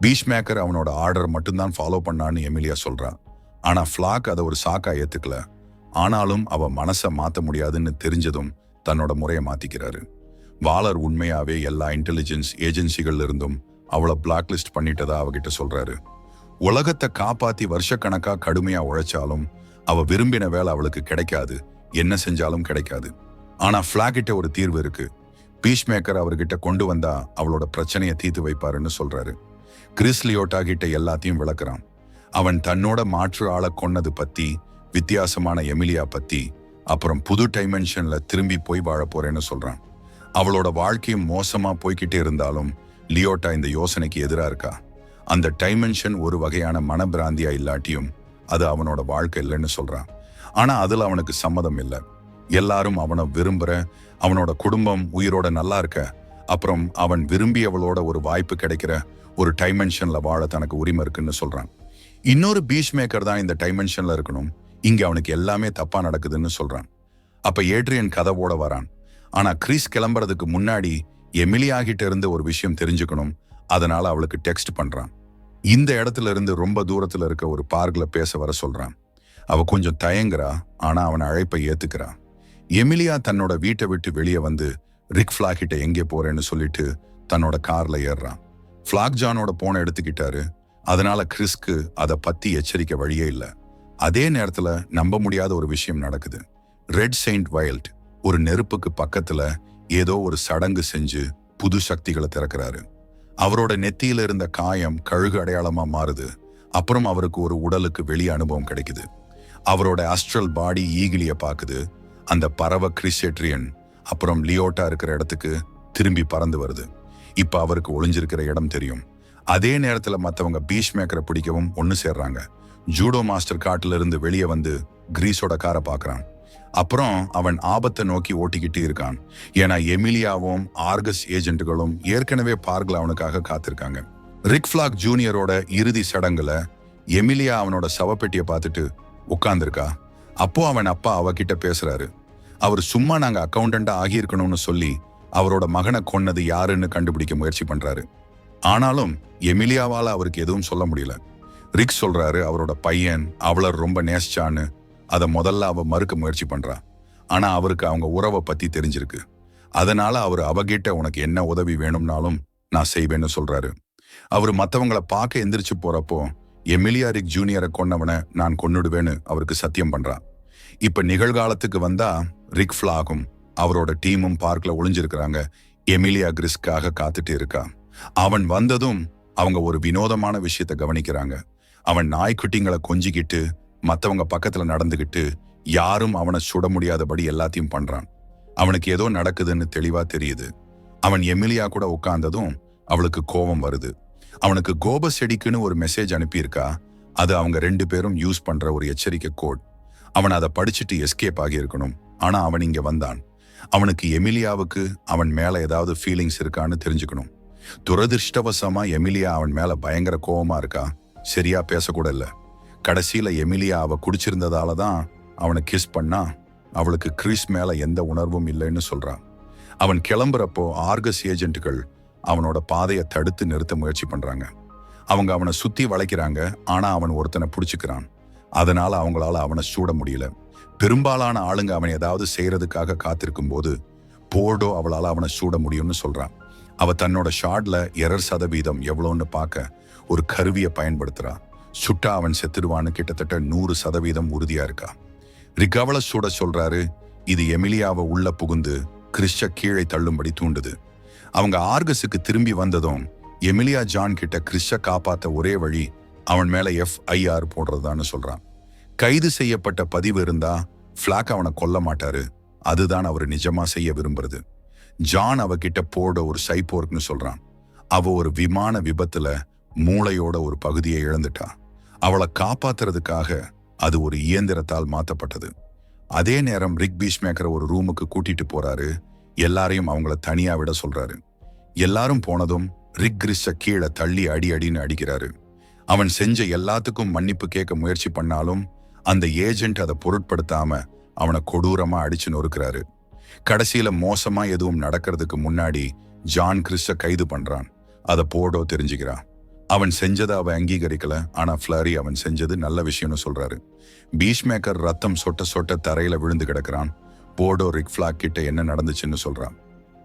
பீஷ்மேக்கர் அவனோட ஆர்டர் மட்டும்தான் ஃபாலோ பண்ணான்னு எமிலியா சொல்றா. ஆனா ஃபிளாக் அதை ஒரு சாக்கா ஏத்துக்கல. ஆனாலும் அவ மனசை மாத்த முடியாதுன்னு தெரிஞ்சதும் தன்னோட முறையை மாத்திக்கிறாரு. வாலர் உண்மையாவே எல்லா இன்டெலிஜென்ஸ் ஏஜென்சிகள்ல இருந்தும் அவளை பிளாக் லிஸ்ட் பண்ணிட்டதா அவகிட்ட சொல்றாரு. உலகத்தை காப்பாத்தி வருஷக்கணக்கா கடுமையா உழைச்சாலும் அவ விரும்பின வேலை அவளுக்கு கிடைக்காது, என்ன செஞ்சாலும் கிடைக்காது. ஆனா ஃபிளாகிட்ட ஒரு தீர்வு இருக்கு. பீஷ்மேக்கர் அவர்கிட்ட கொண்டு வந்தா அவளோட பிரச்சனையை தீர்த்து வைப்பாருன்னு சொல்றாரு. கிறிஸ் லியோட்டா கிட்ட எல்லாத்தையும் விளக்குறான். அவன் தன்னோட மாற்று ஆளை கொன்னது பத்தி, வித்தியாசமான எமிலியா பத்தி, அப்புறம் புது டைமென்ஷன்ல திரும்பி போய் வாழ போறேன்னு சொல்றான். அவளோட வாழ்க்கையும் மோசமா போய்கிட்டே இருந்தாலும் லியோட்டா இந்த யோசனைக்கு எதிரா இருக்கா. அந்த டைமென்ஷன் ஒரு வகையான மனப்பிராந்தியா இல்லாட்டியும் அது அவனோட வாழ்க்கை இல்லைன்னு சொல்றான். ஆனா அதுல அவனுக்கு சம்மதம் இல்லை. எல்லாரும் அவனை விரும்புற, அவனோட குடும்பம் உயிரோட நல்லா இருக்க, அப்புறம் அவன் விரும்பியவளோட ஒரு வாய்ப்பு கிடைக்கிற ஒரு டைமென்ஷன்ல வாழ தனக்கு உரிமை இருக்குன்னு சொல்றான். இன்னொரு பீஷ்மேக்கர் தான் இந்த டைமென்ஷன்ல இருக்கணும், இங்க அவனுக்கு எல்லாமே தப்பா நடக்குதுன்னு சொல்றான். அப்ப ஏட்ரியன் கதவோட வரான். ஆனா கிறிஸ் கிளம்புறதுக்கு முன்னாடி எமிலியா கிட்ட இருந்து ஒரு விஷயம் தெரிஞ்சுக்கணும். அதனால அவளுக்கு டெக்ஸ்ட் பண்றான். இந்த இடத்துல இருந்து ரொம்ப தூரத்துல இருக்க ஒரு பார்க்ல பேச வர சொல்றான். அவ கொஞ்சம் தயங்குறா, ஆனா அவன் அழைப்பை ஏத்துக்கிறா. எமிலியா தன்னோட வீட்டை விட்டு வெளியே வந்து ரிக் ஃபிளாக் கிட்ட எங்கே போறேன்னு சொல்லிட்டு தன்னோட கார்ல ஏறுறான். ஃபிளாக் ஜானோட போனை எடுத்துக்கிட்டாரு. அதனால கிறிஸ்க்கு அதை பத்தி எச்சரிக்க வழியே இல்லை. அதே நேரத்துல நம்ப முடியாத ஒரு விஷயம் நடக்குது. ரெட் செயின்ட் வைல்ட் ஒரு நெருப்புக்கு பக்கத்துல ஏதோ ஒரு சடங்கு செஞ்சு புது சக்திகளை திறக்கிறாரு. அவரோட நெத்தியில இருந்த காயம் கழுகு அடையாளமா மாறுது. அப்புறம் அவருக்கு ஒரு உடலுக்கு வெளியே அனுபவம் கிடைக்குது. அவரோட அஸ்ட்ரல் பாடி ஈகிலிய பாக்குது. அந்த பறவை கிறிஸ்டேட்ரியன் அப்புறம் லியோட்டா இருக்கிற இடத்துக்கு திரும்பி பறந்து வருது. இப்ப அவருக்கு ஒளிஞ்சிருக்கிற இடம் தெரியும். அதே நேரத்துல மத்தவங்க பீஷ்மேக்கரை பிடிக்கவும் ஒன்னு சேர்றாங்க. ஜூடோ மாஸ்டர் காட்டுல இருந்து வெளியே வந்து கிரீஸோட காரை பாக்குறான். அப்புறம் அவன் ஆபத்தை நோக்கி ஓட்டிக்கிட்டு இருக்கான். ஏன்னா எமிலியாவும் ஆர்கஸ் ஏஜென்ட்டுகளும் ஏற்கனவே பார்க்ல அவனுக்காக காத்திருக்காங்க. ரிக் ஃபிளாக் ஜூனியரோட இறுதி சடங்குல எமிலியா அவனோட சவப்பெட்டியை பார்த்துட்டு உட்கார்ந்துருக்கா. அப்போ அவன் அப்பா அவகிட்ட பேசுறாரு. அவர் சும்மா நாங்க அக்கௌண்டண்டா ஆகியிருக்கணும்னு சொல்லி அவரோட மகனை கொன்னது யாருன்னு கண்டுபிடிக்க முயற்சி பண்றாரு. ஆனாலும் எமிலியாவால அவருக்கு எதுவும் சொல்ல முடியல. ரிக் சொல்றாரு அவரோட பையன் அவளை ரொம்ப நேசிச்சான்னு. அதை முதல்ல அவ மறுக்க முயற்சி பண்றா. ஆனா அவருக்கு அவங்க உறவை பத்தி தெரிஞ்சிருக்கு. அதனால அவர் அவகிட்ட உனக்கு என்ன உதவி வேணும்னாலும் நான் செய்வேன்னு சொல்றாரு. அவர் மத்தவங்களை பார்க்க எந்திரிச்சு போறப்போ எமிலியா ரிக் ஜூனியரை கொன்னவனை நான் கொன்னுடுவேன்னு அவருக்கு சத்தியம் பண்றான். இப்ப நிகழ்காலத்துக்கு வந்தா ரிக் ஃபிளாகும் அவரோட டீமும் பார்க்ல ஒளிஞ்சிருக்கிறாங்க. எமிலியா கிறிஸ்காக காத்துட்டு இருக்கா. அவன் வந்ததும் அவங்க ஒரு வினோதமான விஷயத்த கவனிக்கிறாங்க. அவன் நாய்க்குட்டிங்களை கொஞ்சிக்கிட்டு மத்தவங்க பக்கத்துல நடந்துகிட்டு யாரும் அவனை சுட முடியாதபடி எல்லாத்தையும் பண்றான். அவனுக்கு ஏதோ நடக்குதுன்னு தெளிவா தெரியுது. அவன் எமிலியா கூட உட்கார்ந்ததும் அவளுக்கு கோபம் வருது. அவனுக்கு கோப செடிக்குன்னு ஒரு மெசேஜ் அனுப்பியிருக்கா. அது அவங்க 2 பேரும் யூஸ் பண்ற ஒரு எச்சரிக்கை கோட். அவன் அதை படிச்சுட்டு எஸ்கேப் ஆகி இருக்கணும். ஆனா அவன் இங்க வந்தான். அவனுக்கு எமிலியாவுக்கு அவன் மேல ஏதாவது ஃபீலிங்ஸ் இருக்கான்னு தெரிஞ்சுக்கணும். துரதிருஷ்டவசமா எமிலியா அவன் மேல பயங்கர கோபமா இருக்கா. சரியா பேசக்கூட இல்ல. கடைசியில எமிலியா அவ குடிச்சிருந்ததால தான் அவனை கிஸ் பண்ணா. அவளுக்கு கிறிஸ் மேல எந்த உணர்வும் இல்லைன்னு சொல்றான். அவன் கிளம்புறப்போ ஆர்கஸ் ஏஜென்ட்டுகள் அவனோட பாதையை தடுத்து நிறுத்த முயற்சி பண்றாங்க. அவங்க அவனை சுத்தி வளைக்கிறாங்க. ஆனா அவன் ஒருத்தனை பிடிச்சுக்கிறான். அதனால அவங்களால அவனை சூட முடியல. பெரும்பாலான ஆளுங்க அவன் ஏதாவது செய்யறதுக்காக காத்திருக்கும் போது போர்டோ அவளால அவனை சூட முடியும்னு சொல்றான். அவ தன்னோட ஷாட்ல எரர் சதவீதம் எவ்வளோன்னு பார்க்க ஒரு கருவியை பயன்படுத்துறா. சுட்டா அவன் செத்துடுவான்னு கிட்டத்தட்ட 100% உறுதியா இருக்கா. ரிக் அவளை சூட சொல்றாரு. இது எமிலியாவை உள்ள புகுந்து கிறிஸ்ட கீழே தள்ளும்படி தூண்டுது. அவங்க ஆர்கஸுக்கு திரும்பி வந்ததும் எமிலியா ஜான் கிட்ட கிறிஸ்ட காப்பாத்த ஒரே வழி அவன் மேல FIR போடுறதான்னு சொல்றான். கைது செய்யப்பட்ட பதிவு இருந்தா ஃபிளாக் அவனை கொல்ல மாட்டாரு. அதுதான் அவர் நிஜமா செய்ய விரும்புறது. ஜான் அவகிட்ட போட ஒரு சைபோர்க்னு சொல்றான். அவ ஒரு விமான விபத்துல மூளையோட ஒரு பகுதியை இழந்துட்டா. அவளை காப்பாத்துறதுக்காக அது ஒரு இயந்திரத்தால் மாத்தப்பட்டது. அதே நேரம் ரிக் பீஷ்மேக்கரை ஒரு ரூமுக்கு கூட்டிட்டு போறாரு. எல்லாரையும் அவங்கள தனியா விட சொல்றாரு. எல்லாரும் போனதும் ரிக் கிறிஸ்ட கீழே தள்ளி அடின்னு அடிக்கிறாரு. அவன் செஞ்ச எல்லாத்துக்கும் மன்னிப்பு கேட்க முயற்சி பண்ணாலும் அந்த ஏஜென்ட் அதை பொருட்படுத்தாம அவனை கொடூரமா அடிச்சு நொறுக்கிறாரு. கடைசியில மோசமா எதுவும் நடக்கிறதுக்கு முன்னாடி ஜான் கிறிஸ கைது பண்றான். அதை போர்டோ தெரிஞ்சுக்கிறான். அவன் செஞ்சதை அவன் அங்கீகரிக்கல, ஆனா ஃப்ளரி அவன் செஞ்சது நல்ல விஷயம்னு சொல்றாரு. பீஷ்மேக்கர் ரத்தம் சொட்ட சொட்ட தரையில விழுந்து கிடக்கிறான். போர்டோ ரிக் ஃபிளாக் கிட்ட என்ன நடந்துச்சுன்னு சொல்றான்.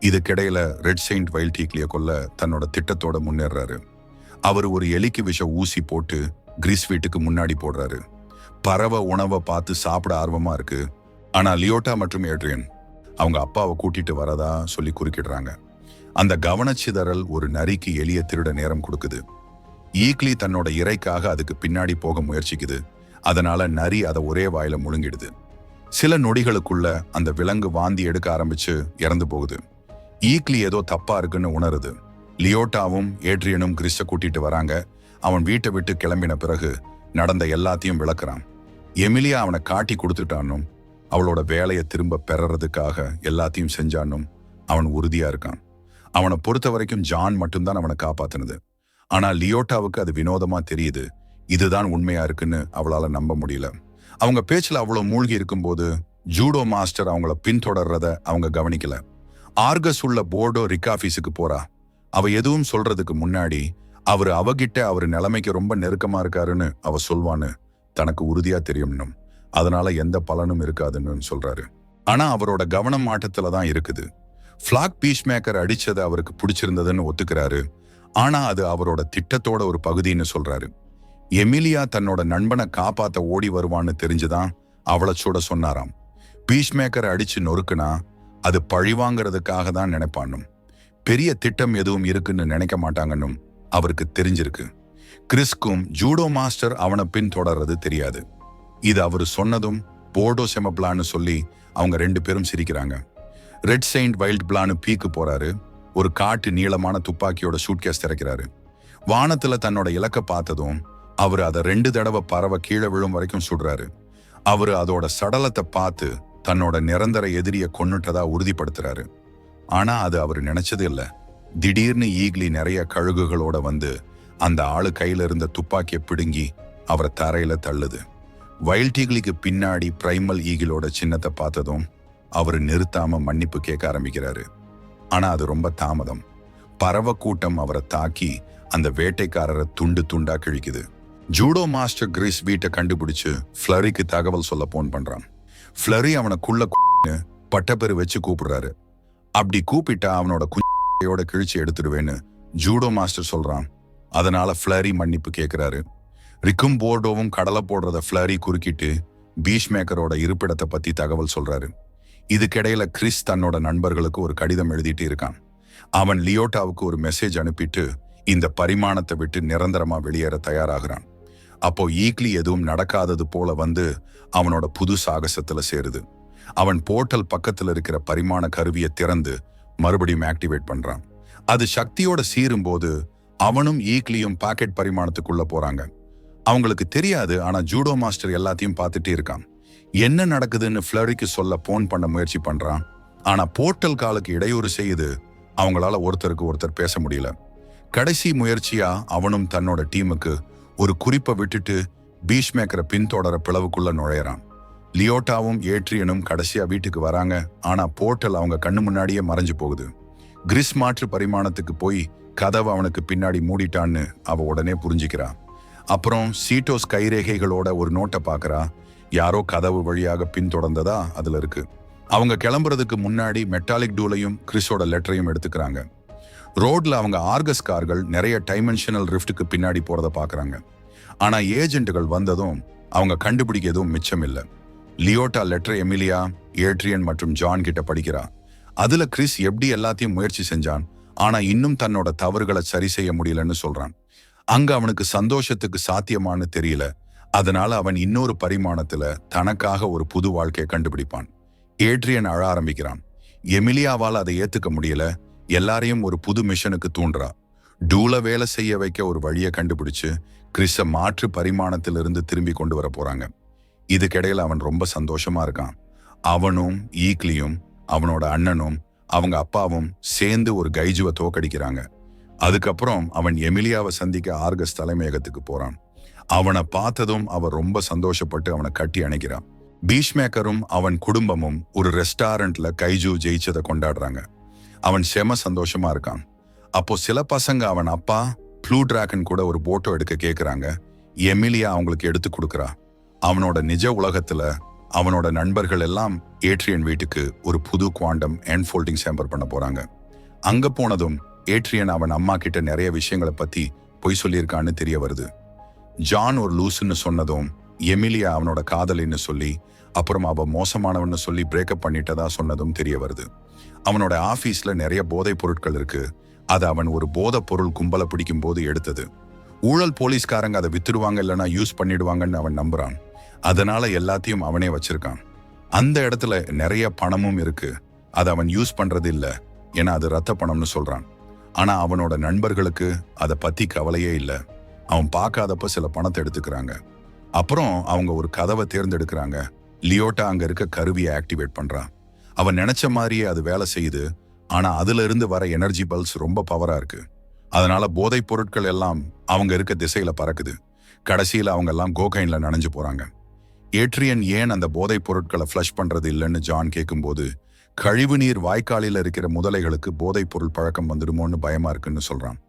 இதுக்கிடையில ரெட் செயின்ட் வைல்ட் ஈக்லிய கொல்ல தன்னோட திட்டத்தோட முன்னேறாரு. அவர் ஒரு எலிக்கு விஷ ஊசி போட்டு கிறிஸ் வீட்டுக்கு முன்னாடி போடுறாரு. பறவை உணவை பார்த்து சாப்பிட ஆர்வமா இருக்கு. ஆனா லியோட்டா மற்றும் ஏட்ரியன் அவங்க அப்பாவை கூட்டிட்டு வரதா சொல்லி குறுக்கிடுறாங்க. அந்த கவனச்சிதறல் ஒரு நரிக்கு எலிய திருட நேரம் கொடுக்குது. ஈக்லி தன்னோட இறைக்காக அதுக்கு பின்னாடி போக முயற்சிக்குது. அதனால நரி அதை ஒரே வாயில முழுங்கிடுது. சில நொடிகளுக்குள்ள அந்த விலங்கு வாந்தி எடுக்க ஆரம்பிச்சு இறந்து போகுது. ஈக்லி ஏதோ தப்பா இருக்குன்னு உணருது. லியோட்டாவும் ஏட்ரியனும் கிறிஸ கூட்டிட்டு வராங்க. அவன் வீட்டை விட்டு கிளம்பின பிறகு நடந்த எல்லாத்தையும் விளக்குறான். எமிலியா அவனை காட்டி கொடுத்துட்டானும் அவளோட வேலையை திரும்ப பெறறதுக்காக எல்லாத்தையும் செஞ்சானும் அவன் உறுதியா இருக்கான். அவனை பொறுத்த வரைக்கும் ஜான் மட்டும்தான் அவனை காப்பாத்தினது. ஆனா லியோட்டாவுக்கு அது வினோதமா தெரியுது. இதுதான் உண்மையா இருக்குன்னு அவளால நம்ப முடியல. அவங்க பேச்சுல அவ்வளவு மூழ்கி இருக்கும்போது ஜூடோ மாஸ்டர் அவங்கள பின்தொடர்றத அவங்க கவனிக்கல. ஆர்கஸ் உள்ள போர்டோ ரிக் ஆபீஸுக்கு போறா. அவ எதுவும் சொல்றதுக்கு முன்னாடி அவகிட்ட அவர் நிலைமைக்கு ரொம்ப நெருக்கமா இருக்காருன்னு அவ சொல்வான்னு தனக்கு உறுதியா தெரியும்னும் அதனால எந்த பலனும் இருக்காதுன்னு சொல்றாரு. ஆனா அவரோட கவனம் மாட்டத்துல தான் இருக்குது. ஃபிளாக் பீஷ்மேக்கர் அடிச்சது அவருக்கு பிடிச்சிருந்ததுன்னு ஒத்துக்கிறாரு. ஆனா அது அவரோட திட்டத்தோட ஒரு பகுதின்னு சொல்றாரு. எமிலியா தன்னோட நண்பனை காப்பாத்த ஓடி வருவான்னு தெரிஞ்சுதான் அவளை சுட சொன்னாராம். பீஷ்மேக்கரை அடிச்சு நொறுக்குனா அது பழிவாங்கிறதுக்காக தான் நினைப்பானும். பெரிய திட்டம் எதுவும் இருக்குன்னு நினைக்க மாட்டாங்கன்னும் அவருக்கு தெரிஞ்சிருக்கு. கிறிஸ்க்கும் ஜூடோ மாஸ்டர் அவனை பின்தொடர்றது தெரியாது. இது அவரு சொன்னதும் போர்டோ செமப்ளான்னு சொல்லி அவங்க 2 பேரும் சிரிக்கிறாங்க. ரெட் செயின்ட் வைல்ட் பிளான்னு பீக்கு போறாரு. ஒரு காட்டு நீளமான துப்பாக்கியோட சூட்கேஸ் திறக்கிறாரு. வானத்துல தன்னோட இலக்க பார்த்ததும் அவரு அதை 2 தடவை பறவை கீழே விழும் வரைக்கும் சுடுறாரு. அவரு அதோட சடலத்தை பார்த்து தன்னோட நிரந்தர எதிரிய கொன்னுட்டதா உறுதிப்படுத்துறாரு. ஆனா அது அவரு நினைச்சது இல்ல. திடீர்னு ஈக்லி நிறைய கழுகுகளோட வந்து அந்த ஆளு கையில இருந்த துப்பாக்கியை பிடுங்கி அவரை தரையில தள்ளுது. வைல்ட் ஈகிளுக்கு பின்னாடி பிரைமல் ஈகிளோட சின்னத்தை பார்த்ததும் அவரு நிறுத்தாம மன்னிப்பு கேட்க ஆரம்பிக்கிறாரு. ஆனா அது ரொம்ப தாமதம். பறவை கூட்டம் அவரை தாக்கி அந்த வேட்டைக்காரரை துண்டு துண்டா கிழிக்குது. ஜூடோ மாஸ்டர் கிறிஸ் வீட்டை கண்டுபிடிச்சு ஃப்ளரிக்கு தகவல் சொல்ல போன் பண்றான். ஃப்ளரி அவனை பட்டப்பெரு வச்சு கூப்பிடுறாரு. அப்படி கூப்பிட்டா அவனோட குஞ்சோட கிழிச்சு எடுத்துடுவேன்னு ஜூடோ மாஸ்டர் சொல்றான். அதனால ஃப்ளரி மன்னிப்பு கேட்கிறாரு. ரிக்கும் போர்டோவும் கடலை போடுறத ஃப்ளரி குறுக்கிட்டு பீஷ்மேக்கரோட இருப்பிடத்தை பத்தி தகவல் சொல்றாரு. இதுக்கிடையில கிறிஸ் தன்னோட நண்பர்களுக்கு ஒரு கடிதம் எழுதிட்டு இருக்கான். அவன் லியோட்டாவுக்கு ஒரு மெசேஜ் அனுப்பிட்டு இந்த பரிமாணத்தை விட்டு நிரந்தரமா வெளியேற தயாராகிறான். அப்போ ஈக்லி எதுவும் நடக்காதது போல வந்து அவனோட புது சாகசத்துல சேருது. அவன் போர்ட்டல் பக்கத்துல இருக்கிற பரிமாண கருவியை திறந்து மறுபடியும் ஆக்டிவேட் பண்றான். அது சக்தியோட சீரும் போது அவனும் ஈக்லியும் பாக்கெட் பரிமாணத்துக்குள்ள போறாங்க. அவங்களுக்கு தெரியாது, ஆனா ஜூடோ மாஸ்டர் எல்லாத்தையும் பார்த்துட்டே இருக்கான். என்ன நடக்குதுன்னு ஃப்ளரிக்கு சொல்ல போன் பண்ண முயற்சி பண்றான். ஆனா போர்ட்டல் காலுக்கு இடையூறு செய்யுது. அவங்களால ஒருத்தருக்கு ஒருத்தர் பேச முடியல. கடைசி முயற்சியா அவனும் தன்னோட டீமுக்கு ஒரு குறிப்பை விட்டுட்டு பீஷ்மேக்கரை பின்தொடர பிளவுக்குள்ள நுழையறான். லியோட்டாவும் ஏட்ரியனும் கடைசியா வீட்டுக்கு வராங்க. ஆனா போர்ட்டல் அவங்க கண்ணு முன்னாடியே மறைஞ்சு போகுது. கிறிஸ் மாற்று பரிமாணத்துக்கு போய் கதவை அவனுக்கு பின்னாடி மூடிட்டான்னு அவ உடனே புரிஞ்சுக்கிறா. அப்புறம் சீட்டோஸ் கைரேகைகளோட ஒரு நோட்டை பாக்குறா. யாரோ கதவு வழியாக பின்தொடர்ந்ததா அதுல இருக்கு. அவங்க கிளம்புறதுக்கு முன்னாடி மெட்டாலிக் டூலையும் கிறிஸோட லெட்டரையும் எடுத்துக்கிறாங்க. ரோட்ல அவங்க ஆர்கஸ் கார்கள் நிறைய டைமென்ஷனல் ரிஃப்ட்டுக்கு பின்னாடி போறத பாக்குறாங்க. ஆனா ஏஜென்ட்டுகள் வந்ததும் அவங்க கண்டுபிடிக்க எதுவும் மிச்சம் இல்லை. லியோட்டா லெட்டர் எமிலியா, ஏட்ரியன் மற்றும் ஜான் கிட்ட படிக்கிறா. அதுல கிறிஸ் எப்படி எல்லாத்தையும் முயற்சி செஞ்சான், ஆனா இன்னும் தன்னோட தவறுகளை சரி செய்ய முடியலன்னு சொல்றான். அங்க அவனுக்கு சந்தோஷத்துக்கு சாத்தியமானு தெரியல. அதனால அவன் இன்னொரு பரிமாணத்துல தனக்காக ஒரு புது வாழ்க்கையை கண்டுபிடிப்பான். ஏட்ரியன் அழ ஆரம்பிக்கிறான். எமிலியாவால் அதை ஏத்துக்க முடியல. எல்லாரையும் ஒரு புது மிஷனுக்கு தூண்டுறா. டூல வேலை செய்ய வைக்க ஒரு வழியை கண்டுபிடிச்சு கிறிஸ மாற்று பரிமாணத்திலிருந்து திரும்பி கொண்டு வர போறாங்க. இதுக்கிடையில அவன் ரொம்ப சந்தோஷமா இருக்கான். அவனும் ஈக்லியும் அவனோட அண்ணனும் அவங்க அப்பாவும் சேர்ந்து ஒரு கைஜுவை தோக்கடிக்கிறாங்க. அதுக்கப்புறம் அவன் எமிலியாவை சந்திக்க ஆர்கஸ் தலைமையகத்துக்கு போறான். அவனை பார்த்ததும் அவ ரொம்ப சந்தோஷப்பட்டு அவனை கட்டி அணைக்கிறான். பீஷ்மேக்கரும் அவன் குடும்பமும் ஒரு ரெஸ்டாரண்ட்ல கைஜூ ஜெயிச்சதை கொண்டாடுறாங்க. அவன் செம சந்தோஷமா இருக்கான். அப்போ சில பசங்க அவன் அப்பா ப்ளூ டிராகன் கூட ஒரு போட்டோ எடுக்க கேட்குறாங்க. எமிலியா அவங்களுக்கு எடுத்து கொடுக்குறா. அவனோட நிஜ உலகத்துல அவனோட நண்பர்கள் எல்லாம் ஏட்ரியன் வீட்டுக்கு ஒரு புது குவாண்டம் என்ஃபோல்டிங் சேம்பர் பண்ண போறாங்க. அங்க போனதும் ஏட்ரியன் அவன் அம்மா கிட்ட நிறைய விஷயங்களை பத்தி பொய் சொல்லியிருக்கான்னு தெரிய வருது. ஜான் ஒரு லூசுன்னு சொன்னதும் எமிலியா அவனோட காதலின்னு சொல்லி அப்புறம் அவ மோசமானவன்னு சொல்லி பிரேக்கப் பண்ணிட்டதா சொன்னதும் தெரிய வருது. அவனோட ஆபீஸ்ல நிறைய போதைப் பொருட்கள் இருக்கு. அது அவன் ஒரு போதைப் பொருள் கும்பலை பிடிக்கும் போது எடுத்தது. ஊழல் போலீஸ்காரங்க அதை வித்துடுவாங்க இல்லைன்னா யூஸ் பண்ணிடுவாங்கன்னு அவன் நம்புறான். அதனால எல்லாத்தையும் அவனே வச்சிருக்கான். அந்த இடத்துல நிறைய பணமும் இருக்கு. அதை அவன் யூஸ் பண்றது இல்ல, ஏன்னா அது ரத்த பணம்னு சொல்றான். ஆனா அவனோட நண்பர்களுக்கு அதை பத்தி கவலையே இல்லை. அவன் பார்க்காதப்ப சில பணத்தை எடுத்துக்கிறாங்க. அப்புறம் அவங்க ஒரு கதவை தேர்ந்தெடுக்கிறாங்க. லியோட்டா அங்க இருக்க கருவியை ஆக்டிவேட் பண்றான். அவன் நினைச்ச மாதிரியே அது வேலை செய்யுது. ஆனா அதுல இருந்து வர எனர்ஜி பல்ஸ் ரொம்ப பவரா இருக்கு. அதனால போதைப் பொருட்கள் எல்லாம் அவங்க இருக்க திசையில பறக்குது. கடைசியில அவங்க எல்லாம் கோகைன்ல நனைஞ்சு போறாங்க. ஏட்ரியன் ஏன் அந்த போதைப் பொருட்களை ஃப்ளஷ் பண்றது இல்லைன்னு ஜான் கேட்கும்போது, கழிவுநீர் வாய்க்காலில் இருக்கிற முதலைகளுக்கு போதைப் பொருள் பழக்கம் வந்துடுமோன்னு பயமா இருக்குன்னு சொல்றான்.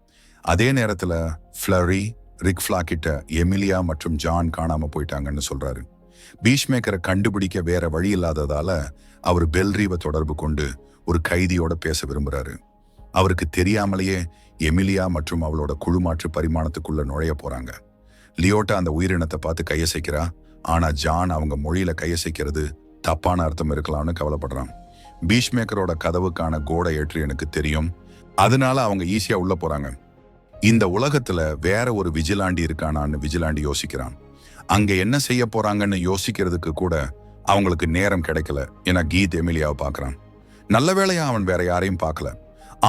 அதே நேரத்துல ஃப்ளரி, ரிக்ஃப்லா கிட்ட எமிலியா மற்றும் ஜான் காணாம போயிட்டாங்கன்னு சொல்றாரு. பீஷ்மேக்கரை கண்டுபிடிக்க வேற வழி இல்லாததால அவர் பெல்ரீவை தொடர்பு கொண்டு ஒரு கைதியோட பேச விரும்புறாரு. அவருக்கு தெரியாமலேயே எமிலியா மற்றும் அவளோட குழுமாற்று பரிமாணத்துக்குள்ள நுழைய போறாங்க. லியோட்டா அந்த உயிரினத்தை பார்த்து கையசைக்கிறா. ஆனா ஜான் அவங்க மொழியில கையசைக்கிறது தப்பான அர்த்தம் இருக்கலாம்னு கவலைப்படுறான். பீஷ்மேக்கரோட கதவுக்கான கோடை ஏட்ரியனுக்கு தெரியும். அதனால அவங்க ஈஸியா உள்ள போறாங்க. இந்த உலகத்துல வேற ஒரு விஜிலாண்டி இருக்கானான்னு விஜிலாண்டி யோசிக்கிறான். அங்க என்ன செய்ய போறாங்கன்னு யோசிக்கிறதுக்கு கூட அவங்களுக்கு நேரம் கிடைக்கல. ஏன்னா கீத் எமிலியாவை பார்க்கறான். நல்ல வேளையா அவன் வேற யாரையும் பார்க்கல.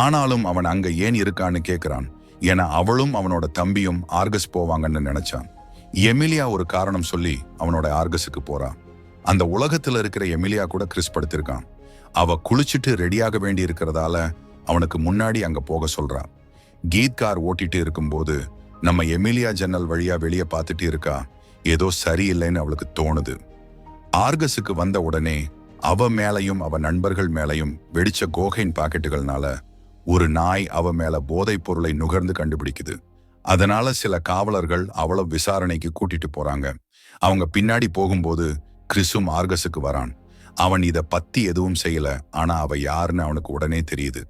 ஆனாலும் அவன் அங்க ஏன் இருக்கான்னு கேட்கிறான். ஏன்னா அவளும் அவனோட தம்பியும் ஆர்கஸ் போவாங்கன்னு நினைச்சான். எமிலியா ஒரு காரணம் சொல்லி அவனோட ஆர்கஸுக்கு போறா. அந்த உலகத்துல இருக்கிற எமிலியா கூட கிறிஸ் படுத்திருக்கான். அவ குளிச்சுட்டு ரெடியாக வேண்டி இருக்கிறதால அவனுக்கு முன்னாடி அங்க போக சொல்றா. கீத் கார் ஓட்டிட்டு இருக்கும்போது நம்ம எமிலியா ஜன்னல் வழியா வெளியே பார்த்துட்டு இருக்கா. ஏதோ சரியில்லைன்னு அவளுக்கு தோணுது. ஆர்கஸுக்கு வந்த உடனே அவ மேலையும் அவ நண்பர்கள் மேலையும் வெடிச்ச கோகைன் பாக்கெட்டுகள்னால ஒரு நாய் அவ மேல போதைப் பொருளை நுகர்ந்து கண்டுபிடிக்குது. அதனால சில காவலர்கள் அவளை விசாரணைக்கு கூட்டிட்டு போறாங்க. அவங்க பின்னாடி போகும்போது கிறிஸும் ஆர்கஸுக்கு வரான். அவன் இத பத்தி எதுவும் செய்யல. ஆனா அவ யாருன்னு அவனுக்கு உடனே தெரியுது.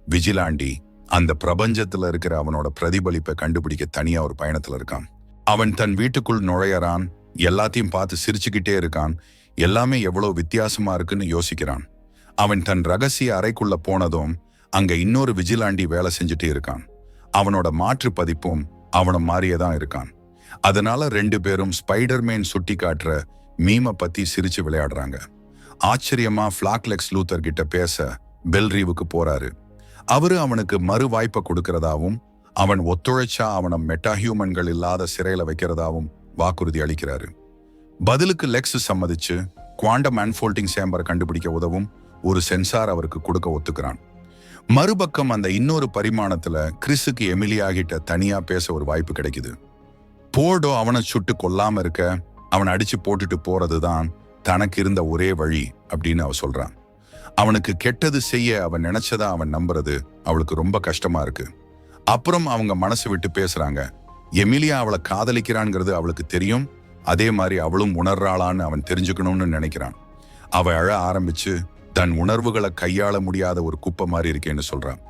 விஜிலாண்டி அந்த பிரபஞ்சத்துல இருக்கிற அவனோட பிரதிபலிப்பை கண்டுபிடிக்க தனியா ஒரு பயணத்துல இருக்கான். அவன் தன் வீட்டுக்குள் நுழையறான். எல்லாத்தையும் பார்த்து சிரிச்சுக்கிட்டே இருக்கான். எல்லாமே எவ்வளவு வித்தியாசமா இருக்குன்னு யோசிக்கிறான். அவன் தன் ரகசிய அறைக்குள்ள போனதும் அங்க இன்னொரு விஜிலாண்டி வேலை செஞ்சுட்டு இருக்கான். அவனோட மாற்று பதிப்பும் அவனை மாறியதான் இருக்கான். அதனால 2 பேரும் ஸ்பைடர்மேன் சுட்டி காட்டுற மீமை பத்தி சிரிச்சு விளையாடுறாங்க. ஆச்சரியமா ஃபிளாக்லெக்ஸ் லூத்தர் கிட்ட பேச பெல்ரீவுக்கு போறாரு. அவரு அவனுக்கு மறு வாய்ப்பை கொடுக்கறதாவும் அவன் ஒத்துழைச்சா அவனை மெட்டாஹியூமன்கள் இல்லாத சிறையில வைக்கிறதாவும் வாக்குறுதி அளிக்கிறாரு. பதிலுக்கு லெக்ஸ் சம்மதிச்சு குவாண்டம் அன்ஃபோல்டிங் சேம்பரை கண்டுபிடிக்க உதவும் ஒரு சென்சார் அவருக்கு கொடுக்க ஒத்துக்கிறான். மறுபக்கம் அந்த இன்னொரு பரிமாணத்துல கிறிஸுக்கு எமிலியா கிட்ட தனியா பேச ஒரு வாய்ப்பு கிடைக்குது. போர்டோ அவனை சுட்டு கொல்லாம இருக்க அவனை அடிச்சு போட்டுட்டு போறதுதான் தனக்கு இருந்த ஒரே வழி அப்படின்னு அவ சொல்றான். அவனுக்கு கெட்டது செய்ய அவன் நினைச்சதா அவன் நம்புறது அவளுக்கு ரொம்ப கஷ்டமா இருக்கு. அப்புறம் அவங்க மனசு விட்டு பேசுறாங்க. எமிலியா அவளை காதலிக்கிறான்ங்கிறது அவளுக்கு தெரியும். அதே மாதிரி அவளும் உணர்றாளான்னு அவன் தெரிஞ்சுக்கணும்னு நினைக்கிறான். அவ அழ ஆரம்பிச்சு தன் உணர்வுகளை கையாள முடியாத ஒரு குப்பை மாதிரி இருக்கேன்னு சொல்றான்.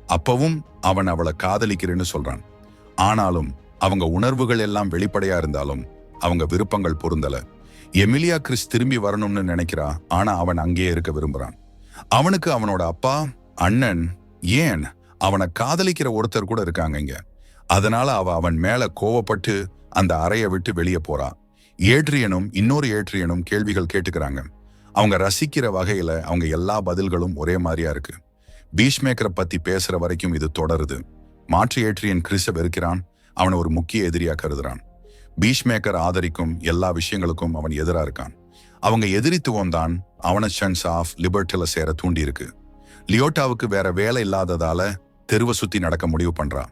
அப்பவும் அவன் அவளை காதலிக்கிறேன்னு சொல்றான். ஆனாலும் அவங்க உணர்வுகள் எல்லாம் வெளிப்படையா இருந்தாலும் அவங்க விருப்பங்கள் பொருந்தல. எமிலியா கிறிஸ் திரும்பி வரணும்னு நினைக்கிறா. ஆனா அவன் அங்கேயே இருக்க விரும்புறான். அவனுக்கு அவனோட அப்பா, அண்ணன், ஏன் அவனை காதலிக்கிற ஒருத்தர் கூட இருக்காங்க இங்க. அதனால அவன் மேல கோவப்பட்டு அந்த அறையை விட்டு வெளியே போறா. ஏட்ரியனும் இன்னொரு ஏட்ரியனும் கேள்விகள் கேட்டுக்கிறாங்க. அவங்க ரசிக்கிற வகையில அவங்க எல்லா பதில்களும் ஒரே மாதிரியா இருக்கு. பீஷ்மேக்கரை பத்தி பேசுற வரைக்கும் இது தொடருது. மாற்று ஏட்ரியன் கிறிஸை வெறுக்கிறான். அவனை ஒரு முக்கிய எதிரியா கருதுறான். பீஷ்மேக்கர் ஆதரிக்கும் எல்லா விஷயங்களுக்கும் அவன் எதிரா இருக்கான். அவங்க எதிரித்துவம் தான் அவனை சன்ஸ் ஆஃப் லிபர்ட்டில சேர தூண்டி இருக்கு. லியோட்டாவுக்கு வேற வேலை இல்லாததால தெருவை சுத்தி நடக்க முடிவு பண்றான்.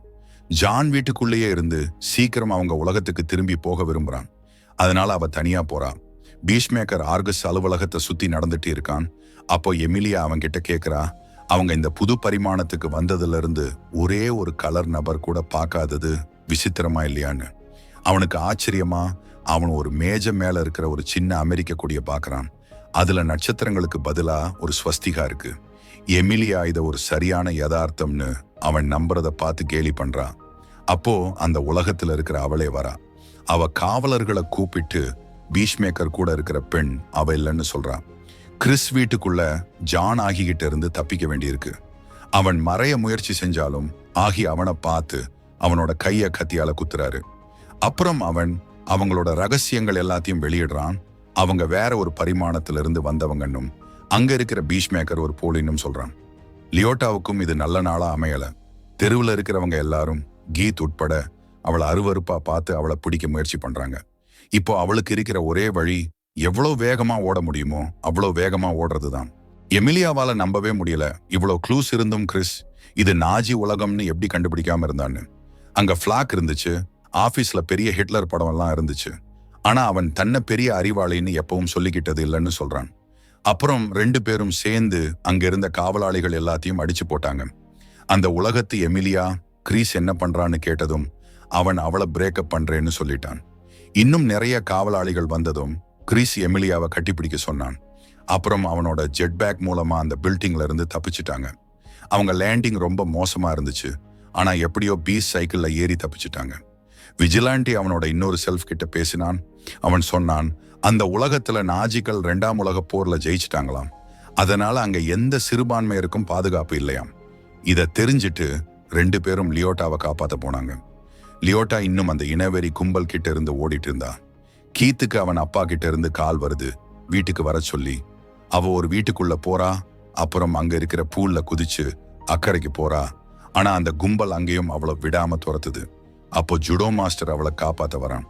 ஜான் வீட்டுக்குள்ளேயே இருந்து சீக்கிரம் அவங்க உலகத்துக்கு திரும்பி போக விரும்புறான். அதனால அவ தனியா போறான். பீஷ்மேக்கர் ஆர்கஸ் அலுவலகத்தை சுத்தி நடந்துட்டு இருக்கான். அப்போ எமிலியா அவன்கிட்ட கேக்குறா, அவங்க இந்த புது பரிமாணத்துக்கு வந்ததுல இருந்து ஒரே ஒரு கலர் நபர் கூட பார்க்காதது விசித்திரமா இல்லையான்னு. அவனுக்கு ஆச்சரியமா அவன் ஒரு மேஜை மேல இருக்கிற ஒரு சின்ன அமெரிக்க கொடியை பார்க்கறான். அதுல நட்சத்திரங்களுக்கு பதிலா ஒரு ஸ்வஸ்திகா இருக்கு. எமிலியா இதை ஒரு சரியான யதார்த்தம்னு அவன் நம்புறத பார்த்து கேலி பண்றான். அப்போ அந்த உலகத்துல இருக்கிற அவளே வரா. அவ காவலர்களை கூப்பிட்டு பீஷ்மேக்கர் கூட இருக்கிற பெண் அவ இல்லைன்னு சொல்றான். கிறிஸ் வீட்டுக்குள்ள ஜான் ஆகிக்கிட்ட இருந்து தப்பிக்க வேண்டியிருக்கு. அவன் மறைய முயற்சி செஞ்சாலும் ஆகி அவனை பார்த்து அவனோட கைய கத்தியால குத்துறாரு. அப்புறம் அவன் அவங்களோட ரகசியங்கள் எல்லாத்தையும் வெளியிடுறான். அவங்க வேற ஒரு பரிமாணத்திலிருந்து வந்தவங்கன்னும் அங்க இருக்கிற பீஷ்மேக்கர் ஒரு போலின்னும் சொல்றான். லியோட்டாவுக்கும் இது நல்ல நாளா அமையல. தெருவில் இருக்கிறவங்க எல்லாரும் கீத் உட்பட அவளை அருவருப்பா பார்த்து அவளை பிடிக்க முயற்சி பண்றாங்க. இப்போ அவளுக்கு இருக்கிற ஒரே வழி எவ்வளவு வேகமா ஓட முடியுமோ அவ்வளவு வேகமா ஓடுறதுதான். எமிலியாவால நம்பவே முடியல. இவ்வளவு க்ளூஸ் இருந்தும் கிறிஸ் இது நாஜி உலகம்னு எப்படி கண்டுபிடிக்காம இருந்தான்னு. அங்க ஃபிளாக் இருந்துச்சு, ஆபீஸ்ல பெரிய ஹிட்லர் படம் எல்லாம் இருந்துச்சு. ஆனா அவன் தன்னை பெரிய அறிவாளின்னு எப்பவும் சொல்லிக்கிட்டது இல்லைன்னு சொல்றான். அப்புறம் 2 பேரும் சேர்ந்து அங்க இருந்த காவலாளிகள் எல்லாத்தையும் அடிச்சு போட்டாங்க. அந்த உலகத்து எமிலியா கிறிஸ் என்ன பண்றான்னு கேட்டதும் அவன் அவளை பிரேக்கப் பண்றேன்னு சொல்லிட்டான். இன்னும் நிறைய காவலாளிகள் வந்ததும் கிறிஸ் எமிலியாவை கட்டிப்பிடிக்க சொன்னான். அப்புறம் அவனோட ஜெட் பேக் மூலமா அந்த பில்டிங்ல இருந்து தப்பிச்சிட்டாங்க. அவங்க லேண்டிங் ரொம்ப மோசமா இருந்துச்சு. ஆனா எப்படியோ பீஸ் சைக்கிள்ல ஏறி தப்பிச்சிட்டாங்க. விஜிலாண்டி அவனோட இன்னொரு செல்ஃப் கிட்ட பேசினான். அவன் சொன்னான், அந்த உலகத்துல நாஜிகள் 2ஆம் உலக போர்ல ஜெயிச்சிட்டாங்களாம். அதனால அங்க எந்த சிறுபான்மையருக்கும் பாதுகாப்பு இல்லையாம். இத தெரிஞ்சிட்டு 2 பேரும் லியோட்டாவை காப்பாத்த போனாங்க. லியோட்டா இன்னும் அந்த இனவெறி கும்பல் கிட்ட இருந்து ஓடிட்டு இருந்தா. கீத்துக்கு அவன் அப்பா கிட்ட இருந்து கால் வருது, வீட்டுக்கு வர சொல்லி. அவ ஒரு வீட்டுக்குள்ள போறா. அப்புறம் அங்க இருக்கிற பூல்ல குதிச்சு அக்கறைக்கு போறா. ஆனா அந்த கும்பல் அங்கேயும் அவளை விடாம துரத்துது. அப்போ ஜுடோ மாஸ்டர் அவளை காப்பாத்த வரான்.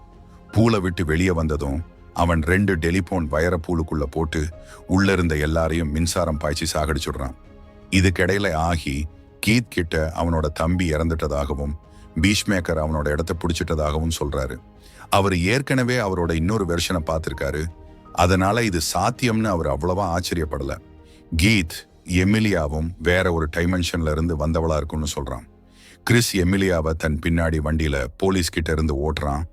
பூலை விட்டு வெளியே வந்ததும் அவன் 2 டெலிபோன் வயர பூலுக்குள்ள போட்டு உள்ள இருந்த எல்லாரையும் மின்சாரம் பாய்ச்சி சாகடிச்சுடுறான். இதுக்கிடையில ஆகி கீத் கிட்ட அவனோட தம்பி இறந்துட்டதாகவும் பீஷ்மேக்கர் அவனோட இடத்த பிடிச்சிட்டதாகவும் சொல்றாரு. அவர் ஏற்கனவே அவரோட இன்னொரு வெர்ஷனை பார்த்திருக்காரு. அதனால இது சாத்தியம்னு அவர் அவ்வளவா ஆச்சரியப்படல. கீத் எமிலியாவும் வேற ஒரு டைமென்ஷன்ல இருந்து வந்தவளா இருக்கும்னு சொல்றான். கிறிஸ் எமிலியாவை தன் பின்னாடி வண்டியில போலீஸ் கிட்ட இருந்து ஓட்டுறான்.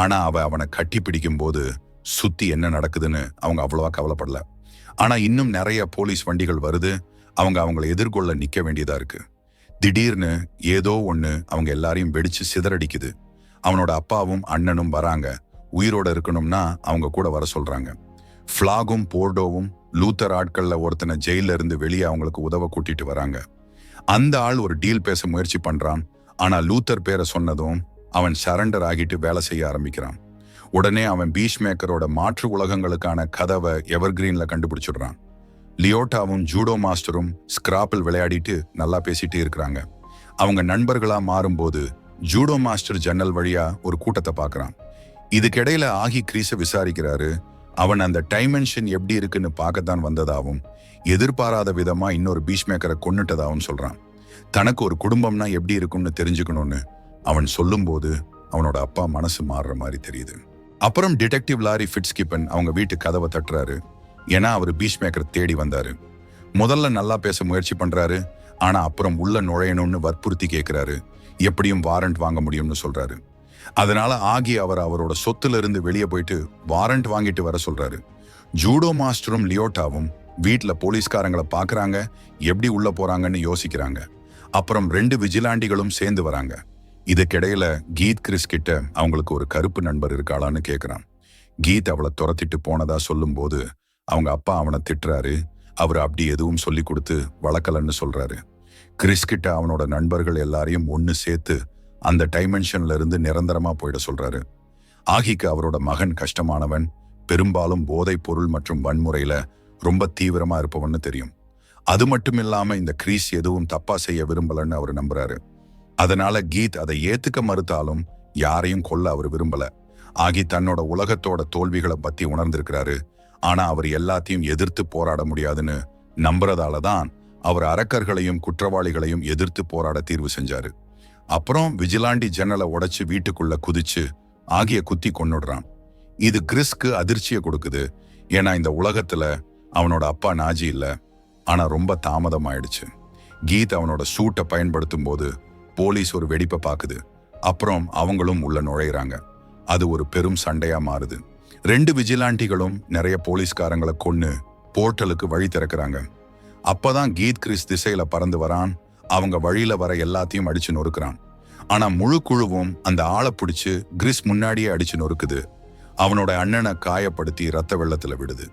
ஆனா அவனை கட்டி பிடிக்கும் போது சுத்தி என்ன நடக்குதுன்னு அவங்க அவ்வளவா கவலைப்படல. ஆனா இன்னும் நிறைய போலீஸ் வண்டிகள் வருது. அவங்களை எதிர்கொள்ள நிக்க வேண்டியதா இருக்கு. திடீர்னு ஏதோ ஒண்ணு அவங்க எல்லாரையும் வெடிச்சு சிதறடிக்குது. அவனோட அப்பாவும் அண்ணனும் வராங்க. உயிரோட இருக்கணும்னா அவங்க கூட வர சொல்றாங்க. ஃபிளாகும் போர்டோவும் லூத்தர் ஆட்கள்ல ஒருத்தனை ஜெயில இருந்து வெளியே அவங்களுக்கு உதவ கூட்டிட்டு வராங்க. அந்த ஆள் ஒரு டீல் பேச முயற்சி பண்றான். ஆனா லூத்தர் பேரை சொன்னதும் அவன் சரண்டர் ஆகிட்டு வேலை செய்ய ஆரம்பிக்கிறான். உடனே அவன் பீஷ்மேக்கரோட மாற்று உலகங்களுக்கான கதவை எவர்கிரீன்ல கண்டுபிடிச்சிடுறான். லியோட்டாவும் ஜூடோ மாஸ்டரும் ஸ்கிராப்பில் விளையாடிட்டு நல்லா பேசிட்டு இருக்கிறாங்க. அவங்க நண்பர்களா மாறும்போது ஜூடோ மாஸ்டர் ஜன்னல் வழியா ஒரு கூட்டத்தை பார்க்கறான். இதுக்கிடையில ஆகி கிரீஸை விசாரிக்கிறாரு. அவன் அந்த டைமென்ஷன் எப்படி இருக்குன்னு பார்க்கத்தான் வந்ததாகவும் எதிர்பாராத விதமா இன்னொரு பீஷ்மேக்கரை கொன்னுட்டதாகவும் சொல்றான். தனக்கு ஒரு குடும்பம்னா எப்படி இருக்கும்னு தெரிஞ்சுக்கணும்னு அவன் சொல்லும்போது அவனோட அப்பா மனசு மாறுற மாதிரி தெரியுது. அப்புறம் டிடெக்டிவ் லாரி ஃபிட்ஸ்கிப்பன் அவங்க வீட்டு கதவை தட்டுறாரு. ஏன்னா அவர் பீஷ்மேக்கர் தேடி வந்தாரு. முதல்ல நல்லா பேச முயற்சி பண்றாரு. ஆனா அப்புறம் உள்ள நுழையணும்னு வற்புறுத்தி கேட்கிறாரு. எப்படியும் வாரண்ட் வாங்க முடியும்னு சொல்றாரு. அதனால ஆகி அவரோட சொத்துல இருந்து வெளியே போயிட்டு வாரண்ட் வாங்கிட்டு வர சொல்றாரு. ஜூடோ மாஸ்டரும் லியோட்டாவும் வீட்டுல போலீஸ்காரங்களை பாக்குறாங்க. எப்படி உள்ள போறாங்கன்னு யோசிக்கிறாங்க. அப்புறம் 2 விஜிலாண்டிகளும் சேர்ந்து வராங்க. இதுக்கிடையில கீத் கிறிஸ் கிட்ட அவங்களுக்கு ஒரு கருப்பு நண்பர் இருக்காளான்னு கேட்கிறான். கீத் அவளை துரத்திட்டு போனதா சொல்லும் போது அவங்க அப்பா அவனை திட்டுறாரு. அவர் அப்படி எதுவும் சொல்லி கொடுத்து வளர்க்கலன்னு சொல்றாரு. கிறிஸ் கிட்ட அவனோட நண்பர்கள் எல்லாரையும் ஒன்னு சேர்த்து அந்த டைமென்ஷன்ல இருந்து நிரந்தரமா போயிட சொல்றாரு. ஆகிக்கு அவரோட மகன் கஷ்டமானவன், பெரும்பாலும் போதைப் பொருள் மற்றும் வன்முறையில ரொம்ப தீவிரமா இருப்பவன்னு தெரியும். அது மட்டும் இல்லாம இந்த கிரீஸ் எதுவும் தப்பா செய்ய விரும்பலன்னு அவர் நம்புறாரு. அதனால கீத் அதை ஏத்துக்க மறுத்தாலும் யாரையும் கொல்ல அவர் விரும்பல. ஆகி தன்னோட உலகத்தோட தோல்விகளை பத்தி உணர்ந்திருக்கிறாரு. ஆனா அவர் எல்லாத்தையும் எதிர்த்து போராட முடியாதுன்னு நம்புறதாலதான் அவர் அரக்கர்களையும் குற்றவாளிகளையும் எதிர்த்து போராட தீர்வு செஞ்சாரு. அப்புறம் விஜிலாண்டி ஜன்னலை உடைச்சு வீட்டுக்குள்ள குதிச்சு ஆகிய குத்தி கொன்னுடுறான். இது கிறிஸ்க்கு அதிர்ச்சியை கொடுக்குது. ஏன்னா இந்த உலகத்துல அவனோட அப்பா நாஜி இல்ல. ஆனா ரொம்ப தாமதமாயிடுச்சு. கீத் அவனோட சூட்டை பயன்படுத்தும் போது போலீஸ் ஒரு வெடிப்பை பாக்குது. அப்புறம் அவங்களும் உள்ள நுழையிறாங்க. அது ஒரு பெரும் சண்டையா மாறுது. 2 விஜிலாண்டிகளும் நிறைய போலீஸ்காரங்களை கொன்னு போர்ட்டலுக்கு வழி திறக்கிறாங்க. அப்பதான் கீத் கிறிஸ் திசையில பறந்து வரான். அவங்க வழியில வர எல்லாத்தையும் அடிச்சு நொறுக்குறான். ஆனா முழு குழுவும் அந்த ஆளை பிடிச்சு கிறிஸ் முன்னாடியே அடிச்சு நொறுக்குது. அவனோட அண்ணனை காயப்படுத்தி ரத்த வெள்ளத்துல விடுது.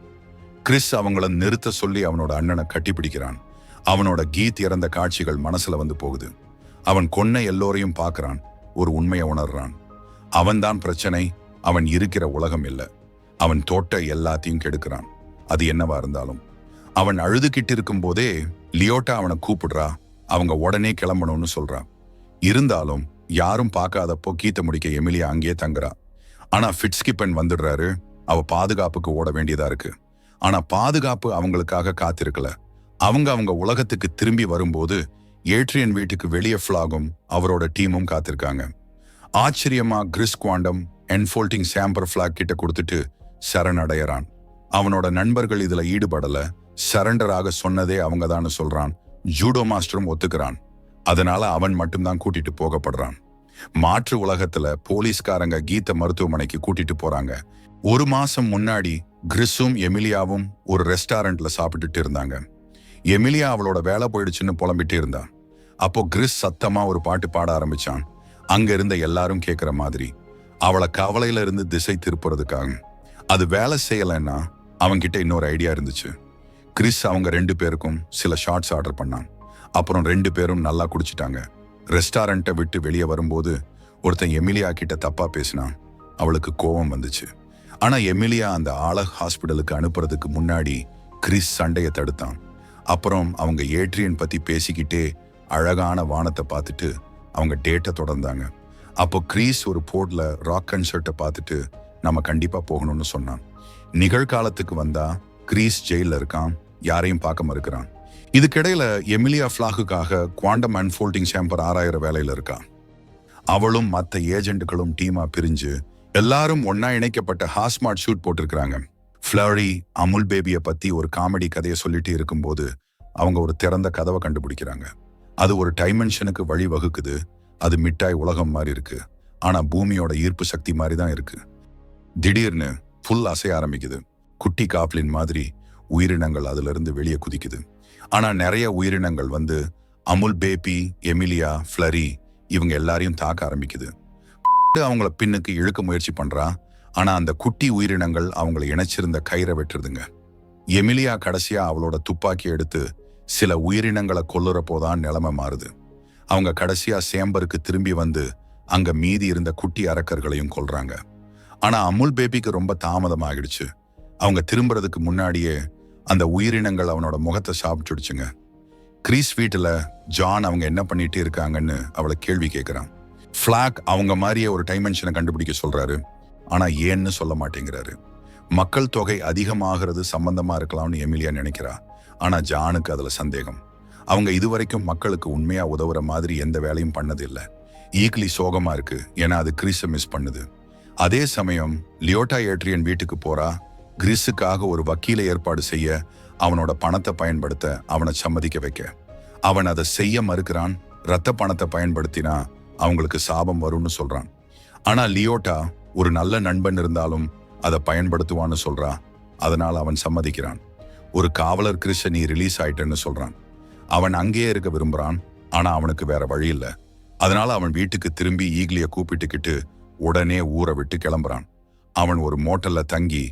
கிறிஸ் அவங்கள நிறுத்த சொல்லி அவனோட அண்ணனை கட்டிப்பிடிக்கிறான். அவனோட கீத் இறந்த காட்சிகள் மனசுல வந்து போகுது. அவன் கொன்ன எல்லோரையும் பார்க்கறான். ஒரு உண்மையை உணர்றான். அவன்தான் பிரச்சனை. அவன் இருக்கிற உலகம் இல்லை. அவன் தோட்ட எல்லாத்தையும் கெடுக்கிறான். அது என்னவா இருந்தாலும். அவன் அழுதுகிட்டு இருக்கும் போதே லியோட்டா அவனை கூப்பிடுறா. அவங்க உடனே கிளம்பணும்னு சொல்றா. இருந்தாலும் யாரும் பார்க்காதப்போ கீத்த முடிக்க எமிலியா அங்கேயே தங்குறா. ஆனா ஃபிட்ஸ்கிப்பன் வந்துடுறாரு. அவ பாதுகாப்புக்கு ஓட வேண்டியதா இருக்கு. ஆனா பாதுகாப்பு அவங்களுக்காக காத்திருக்கல. அவங்க உலகத்துக்கு திரும்பி வரும்போது ஏட்ரியன் வீட்டுக்கு வெளியே ஃபிளாகும் அவரோட டீமும் காத்திருக்காங்க. ஆச்சரியமா கிறிஸ் குவாண்டம் என்ஃபோல்டிங் சாம்பர் ஃபிளாக் கிட்ட கொடுத்துட்டு சரணடையறான். அவனோட நண்பர்கள் இதுல ஈடுபடல. சரண்டராக சொன்னதே அவங்கதான்னு சொல்றான். ஜூடோ மாஸ்டரும் ஒத்துக்கிறான். அதனால அவன் மட்டும்தான் கூட்டிட்டு போகப்படுறான். மாற்று உலகத்துல போலீஸ்காரங்க கீத்த மருத்துவமனைக்கு கூட்டிட்டு போறாங்க. 1 மாசம் முன்னாடி கிறிஸும் எமிலியாவும் ஒரு ரெஸ்டாரண்ட்ல சாப்பிட்டுட்டு இருந்தாங்க. எமிலியா அவளோட வேலை போயிடுச்சுன்னு புலம்பிட்டு இருந்தா. அப்போ கிறிஸ் சத்தமா ஒரு பாட்டு பாட ஆரம்பிச்சான். அங்க இருந்த எல்லாரும் கேட்கிற மாதிரி. அவளை கவலையில இருந்து திசை திருப்புறதுக்காக. அது வேலை செய்யலைன்னா அவன்கிட்ட இன்னொரு ஐடியா இருந்துச்சு. கிறிஸ் அவங்க 2 பேருக்கும் சில ஷார்ட்ஸ் ஆர்டர் பண்ணான். அப்புறம் 2 பேரும் நல்லா குடிச்சிட்டாங்க. ரெஸ்டாரண்ட்டை விட்டு வெளியே வரும்போது ஒருத்தன் எமிலியா கிட்ட தப்பா பேசினான். அவளுக்கு கோபம் வந்துச்சு. ஆனா எமிலியா அந்த ஆளை ஹாஸ்பிட்டலுக்கு அனுப்புறதுக்கு முன்னாடி கிறிஸ் சண்டையை தடுத்தான். அப்புறம் அவங்க ஏட்ரியன் பத்தி பேசிக்கிட்டே அழகான வானத்தை பார்த்துட்டு அவங்க டேட்டை தொடர்ந்தாங்க. அப்போ கிறிஸ் ஒரு போர்ட்ல ராக் கன்சர்ட்டை பார்த்துட்டு நம்ம கண்டிப்பா போகணும்னு சொன்னான். நிகழ்காலத்துக்கு வந்தா கிறிஸ் ஜெயில இருக்கான். யாரையும் பார்க்க மறுக்கிறான். இதுக்கிடையில எமிலியா ஃபிளாகுக்காக குவாண்டம் அன்ஃபோல்டிங் சேம்பர் ஆராயிற வேலையில இருக்கா. அவளும் மற்ற ஏஜென்ட்களும் டீமா பிரிஞ்சு எல்லாரும் ஒன்னா இணைக்கப்பட்ட ஹாஸ்மார்ட் ஷூட் போட்டிருக்கிறாங்க. ஃப்ளரி அமுல் பேபியை பத்தி ஒரு காமெடி கதையை சொல்லிட்டு இருக்கும்போது அவங்க ஒரு திறந்த கதவை கண்டுபிடிக்கிறாங்க. அது ஒரு டைமென்ஷனுக்கு வழி வகுக்குது. அது மிட்டாய் உலகம் மாதிரி இருக்கு. ஆனா பூமியோட ஈர்ப்பு சக்தி மாதிரி தான் இருக்கு. திடீர்னு புல் அசைய ஆரம்பிக்குது. குட்டி காப்ளின் மாதிரி உயிரினங்கள் அதுல இருந்து வெளியே குதிக்குது. ஆனா நிறைய உயிரினங்கள் வந்து அமுல் பேபி, எமிலியா, ஃப்ளரி இவங்க எல்லாரையும் தாக்க ஆரம்பிக்குது. அவங்கள பின்னுக்கு இழுக்க முயற்சி பண்றா. ஆனா அந்த குட்டி உயிரினங்கள் அவங்களை இணைச்சிருந்த கயிறை வெட்டுறதுங்க. எமிலியா கடைசியா அவளோட துப்பாக்கி எடுத்து சில உயிரினங்களை கொல்லுறப்போதான் நிலைமை மாறுது. அவங்க கடைசியா சேம்பருக்கு திரும்பி வந்து அங்க மீதி இருந்த குட்டி அரக்கர்களையும் கொல்றாங்க. ஆனா அமுல் பேபிக்கு ரொம்ப தாமதம் ஆகிடுச்சு. அவங்க திரும்புறதுக்கு முன்னாடியே அந்த உயிரினங்கள் அவனோட முகத்தை சாப்பிட்டுடுச்சுங்க. கிறிஸ் வீட்டுல ஜான் அவங்க என்ன பண்ணிட்டு இருக்காங்கன்னு அவளை கேள்வி கேட்கிறான். ஃபிளாக் அவங்க மாதிரியே ஒரு டைமென்ஷனை கண்டுபிடிக்க சொல்றாரு. ஆனா ஏன்னு சொல்ல மாட்டேங்கிறாரு. மக்கள் தொகை அதிகமாகிறது சம்பந்தமா இருக்கலாம்னு எமிலியா நினைக்கிறா. ஆனா ஜானுக்கு அதுல சந்தேகம். அவங்க இதுவரைக்கும் மக்களுக்கு உண்மையா உதவுற மாதிரி எந்த வேலையும் பண்ணது இல்லை. ஈக்லி சோகமா இருக்கு. ஏன்னா அது கிறிஸை மிஸ் பண்ணுது. அதே சமயம் லியோட்டா ஏட்ரியன் வீட்டுக்கு போறா. கிறிஸுக்காக ஒரு வக்கீலை ஏற்பாடு செய்ய, அவனோட பணத்தை பயன்படுத்த அவனை சம்மதிக்க வைக்க. அவன் அதை செய்ய மறுக்கிறான். ரத்த பணத்தை பயன்படுத்தினா அவங்களுக்கு சாபம் வரும்னு சொல்றான். ஆனா லியோட்டா ஒரு நல்ல நண்பன் இருந்தாலும் அதை பயன்படுத்துவான்னு சொல்றா. அதனால அவன் சம்மதிக்கிறான். ஒரு காவலர் கிறிஸ நீ ரிலீஸ் ஆயிட்டேன்னு சொல்றான். அவன் அங்கேயே இருக்க விரும்புறான். ஆனா அவனுக்கு வேற வழி இல்லை. அதனால அவன் வீட்டுக்கு திரும்பி ஈக்லிய கூப்பிட்டுக்கிட்டு உடனே ஊரை விட்டு கிளம்புறான். அவன் ஒரு மோட்டல்ல தங்கி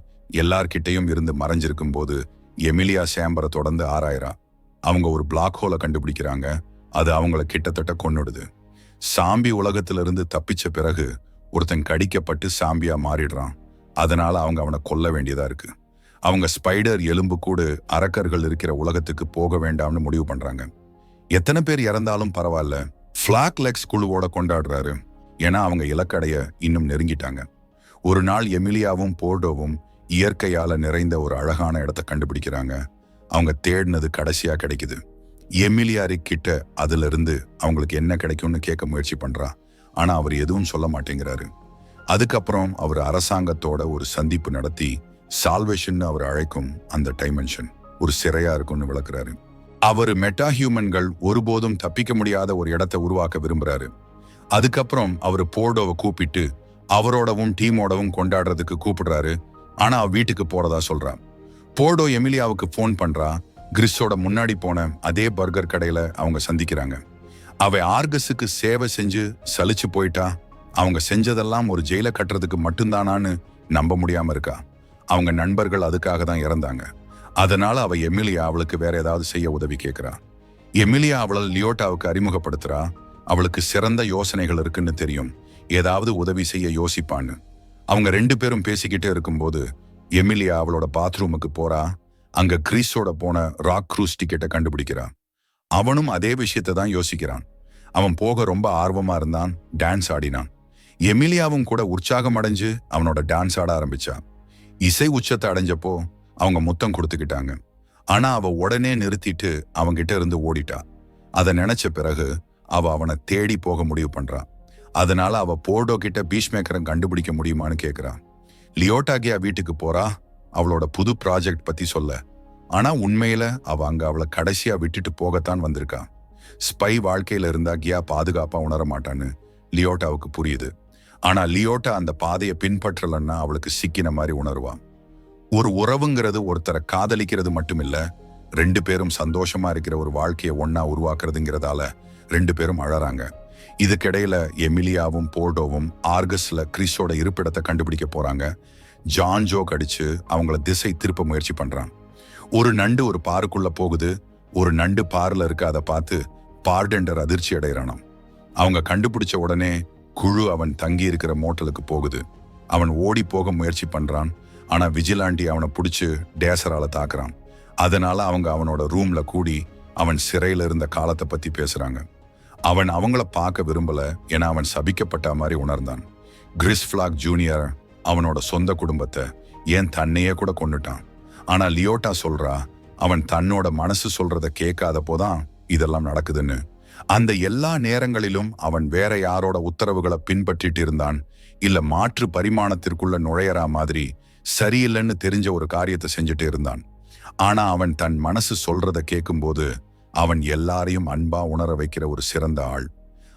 எல்லார்கிட்டையும் இருந்து மறைஞ்சிருக்கும் போது எமிலியா சேம்பரை தொடர்ந்து ஆராயிரா. அவங்க ஒரு பிளாக் ஹோலை கண்டுபிடிக்கிறாங்க. அது அவங்கள கிட்டத்தட்ட கொன்னுடுது. சாம்பி உலகத்திலிருந்து தப்பிச்ச பிறகு ஒருத்தன் கடிக்கப்பட்டு சாம்பியா மாறிடுறான். அதனால அவங்க அவனை கொல்ல வேண்டியதா இருக்கு. அவங்க ஸ்பைடர் எலும்பு கூடு அரக்கர்கள் இருக்கிற உலகத்துக்கு போக வேண்டாம்னு முடிவு பண்றாங்க. எத்தனை பேர் இறந்தாலும் பரவாயில்ல, ஃபிளாக் லெக்ஸ் குழுவோட கொண்டாடுறாரு. ஏன்னா அவங்க இலக்கடைய இன்னும் நெருங்கிட்டாங்க. ஒரு நாள் எமிலியாவும் போர்டோவும் இயற்கையால நிறைந்த ஒரு அழகான இடத்தை கண்டுபிடிக்கிறாங்க. அவங்க தேடினது கடைசியா கிடைக்குது. எமிலியா கிட்ட அதுல இருந்து அவங்களுக்கு என்ன கிடைக்கும்னு கேட்க முயற்சி பண்றா. ஆனா அவர் எதுவும் சொல்ல மாட்டேங்கிறாரு. அதுக்கப்புறம் அவர் அரசாங்கத்தோட ஒரு சந்திப்பு நடத்தி சால்வேஷன் அவர் அழைக்கும் அந்த டைமென்ஷன் ஒரு சிறையா இருக்கும்னு விளக்குறாரு. அவர் மெட்டா ஹியூமன்கள் ஒருபோதும் தப்பிக்க முடியாத ஒரு இடத்தை உருவாக்க விரும்புறாரு. அதுக்கப்புறம் அவர் போர்டோவை கூப்பிட்டு அவரோடவும் டீமோடவும் கொண்டாடுறதுக்கு கூப்பிடுறாரு. ஆனா வீட்டுக்கு போறதா சொல்றா. போர்டோ எமிலியாவுக்கு போன் பண்றா. கிறிஸோட முன்னாடி போன அதே பர்கர் கடையில அவங்க சந்திக்கிறாங்க. அவ ஆர்கஸுக்கு சேவை செஞ்சு சலிச்சு போயிட்டா. அவங்க செஞ்சதெல்லாம் ஒரு ஜெயில கட்டுறதுக்கு மட்டும்தானான்னு நம்ப முடியாம இருக்கா. அவங்க நண்பர்கள் அதுக்காக தான் இறந்தாங்க. அதனால அவ எமிலியா அவளுக்கு வேற ஏதாவது செய்ய உதவி கேட்கிறா. எமிலியா அவளை லியோட்டாவுக்கு அறிமுகப்படுத்துறா. அவளுக்கு சிறந்த யோசனைகள் இருக்குன்னு தெரியும், ஏதாவது உதவி செய்ய யோசிப்பான்னு. அவங்க 2 பேரும் பேசிக்கிட்டே இருக்கும்போது எமிலியா அவளோட பாத்ரூமுக்கு போறா. அங்க கிறிஸோட போன ராக் க்ரூஸ் டிக்கெட்டை கண்டுபிடிக்கிறா. அவனும் அதே விஷயத்தை தான் யோசிக்கிறான். அவன் போக ரொம்ப ஆர்வமா இருந்தான். டான்ஸ் ஆடினான். எமிலியாவும் கூட உற்சாகம் அடைஞ்சு அவனோட டான்ஸ் ஆட ஆரம்பிச்சா. இசை உச்சத்தை அடைஞ்சப்போ அவங்க முத்தம் கொடுத்துக்கிட்டாங்க. ஆனா அவ உடனே நிறுத்திட்டு அவங்கிட்ட இருந்து ஓடிட்டா. அதை நினைச்ச பிறகு அவ அவனை தேடி போக முடிவு பண்றா. அதனால அவ போர்டோ கிட்ட பீஷ்மேக்கரை கண்டுபிடிக்க முடியுமான்னு கேட்கிறா. லியோட்டாகியா வீட்டுக்கு போறா அவளோட புது ப்ராஜெக்ட் பத்தி சொல்ல. ஆனா உண்மையில அவ அங்க அவளை கடைசியா விட்டுட்டு போகத்தான் வந்திருக்கா. ஸ்பை வாழ்க்கையில இருந்தா கியா பாதுகாப்பா உணர மாட்டான்னு லியோட்டாவுக்கு புரியுது. ஆனா லியோட்டா அந்த பாதையை பின்பற்றலன்னா அவளுக்கு சிக்கின மாதிரி உணர்வா. ஒரு உறவுங்கிறது ஒருத்தரை காதலிக்கிறது மட்டுமில்ல, 2 பேரும் சந்தோஷமா இருக்கிற ஒரு வாழ்க்கையை ஒன்னா உருவாக்குறதுங்கிறதால 2 பேரும் அழறாங்க. இதுக்கிடையில எமிலியாவும் போர்டோவும் ஆர்கஸ்ல கிறிஸோட இருப்பிடத்தை கண்டுபிடிக்க போறாங்க. ஜான் ஜோக் அடிச்சு அவங்கள திசை திருப்ப முயற்சி பண்றான். ஒரு நண்டு ஒரு பாருக்குள்ள போகுது. ஒரு நண்டு பார்ல இருக்க அதை பார்த்து பார்டெண்டர் அதிர்ச்சி அடைகிறானாம். அவங்க கண்டுபிடிச்ச உடனே குழு அவன் தங்கி இருக்கிற மோட்டலுக்கு போகுது. அவன் ஓடி போக முயற்சி பண்றான். ஆனா விஜிலாண்டி அவனை பிடிச்சு டேசரால தாக்குறான். அதனால அவங்க அவனோட ரூம்ல கூடி அவன் சிறையில இருந்த காலத்தை பத்தி பேசுறாங்க. அவன் அவங்கள பார்க்க விரும்பல, ஏன்னா அவன் சபிக்கப்பட்ட மாதிரி உணர்ந்தான். கிறிஸ் ஃபிளாக் ஜூனியர் அவனோட சொந்த குடும்பத்தை, ஏன் தன்னையே கூட கொன்னுட்டான். ஆனா லியோட்டா சொல்றா அவன் தன்னோட மனசு சொல்றத கேட்காத போதான் இதெல்லாம் நடக்குதுன்னு. அந்த எல்லா நேரங்களிலும் அவன் வேற யாரோட உத்தரவுகளை பின்பற்றிட்டு இருந்தான், இல்ல மாற்று பரிமாணத்திற்குள்ள நுழையறா மாதிரி சரியில்லைன்னு தெரிஞ்ச ஒரு காரியத்தை செஞ்சுட்டு இருந்தான். ஆனா அவன் தன் மனசு சொல்றத கேட்கும்போது அவன் எல்லாரையும் அன்பா உணர வைக்கிற ஒரு சிறந்த ஆள்.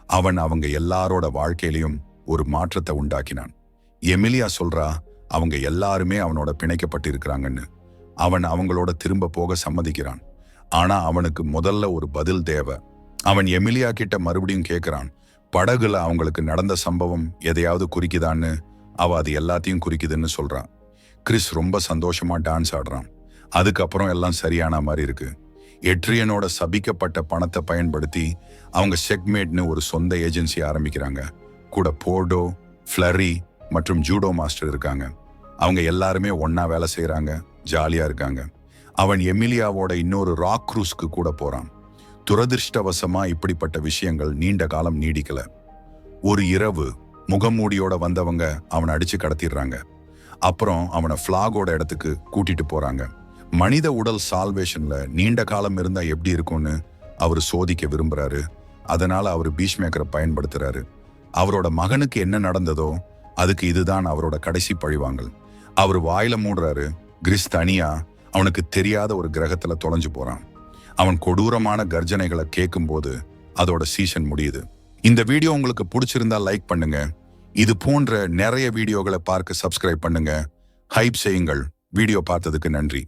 அவன் அவங்க எல்லாரோட வாழ்க்கையிலையும் ஒரு மாற்றத்தை உண்டாக்கினான். எமிலியா சொல்றா அவங்க எல்லாருமே அவனோட பிணைக்கப்பட்டு இருக்கிறாங்கன்னு. அவன் அவங்களோட திரும்ப போக சம்மதிக்கிறான். ஆனா அவனுக்கு முதல்ல ஒரு பதில் தேவை. அவன் எமிலியா கிட்ட மறுபடியும் கேட்கிறான், படகுல அவங்களுக்கு நடந்த சம்பவம் எதையாவது குறிக்குதான்னு. அவ அது எல்லாத்தையும் குறிக்குதுன்னு சொல்றான். கிறிஸ் ரொம்ப சந்தோஷமா டான்ஸ் ஆடுறான். அதுக்கப்புறம் எல்லாம் சரியான மாதிரி இருக்கு. எட்ரியனோட சபிக்கப்பட்ட பணத்தை பயன்படுத்தி அவங்க செக்மேட்னு ஒரு சொந்த ஏஜென்சி ஆரம்பிக்கிறாங்க. கூட போர்டோ, ஃப்ளரி மற்றும் ஜூடோ மாஸ்டர் இருக்காங்க. அவங்க எல்லாருமே ஒன்னா வேலை செய்யறாங்க, ஜாலியா இருக்காங்க. அவன் எமிலியாவோட இன்னொரு ராக் க்ரூஸ்க்கு கூட போறான். துரதிருஷ்டவசமா இப்படிப்பட்ட விஷயங்கள் நீண்ட காலம் நீடிக்கல. ஒரு இரவு முகமூடியோட வந்தவங்க அவனை அடிச்சு கடத்திடுறாங்க. அப்புறம் அவனை ஃபிளாகோட இடத்துக்கு கூட்டிட்டு போறாங்க. மனித உடல் சால்வேஷன்ல நீண்ட காலம் இருந்தா எப்படி இருக்கும்னு அவர் சோதிக்க விரும்புறாரு. அதனால அவர் பீஷ்மேக்கரை பயன்படுத்துறாரு. அவரோட மகனுக்கு என்ன நடந்ததோ அதுக்கு இதுதான் அவரோட கடைசி பழிவாங்கல். அவர் வாயில மூடுறாரு. கிறிஸ் தனியா அவனுக்கு தெரியாத ஒரு கிரகத்துல தொலைஞ்சு போறான். அவன் கொடூரமான கர்ஜனைகளை கேட்கும் போது அதோட சீசன் முடியுது. இந்த வீடியோ உங்களுக்கு பிடிச்சிருந்தா லைக் பண்ணுங்க. இது போன்ற நிறைய வீடியோகளை பார்க்க சப்ஸ்கிரைப் பண்ணுங்க. ஹைப் செய்யுங்கள். வீடியோ பார்த்ததுக்கு நன்றி.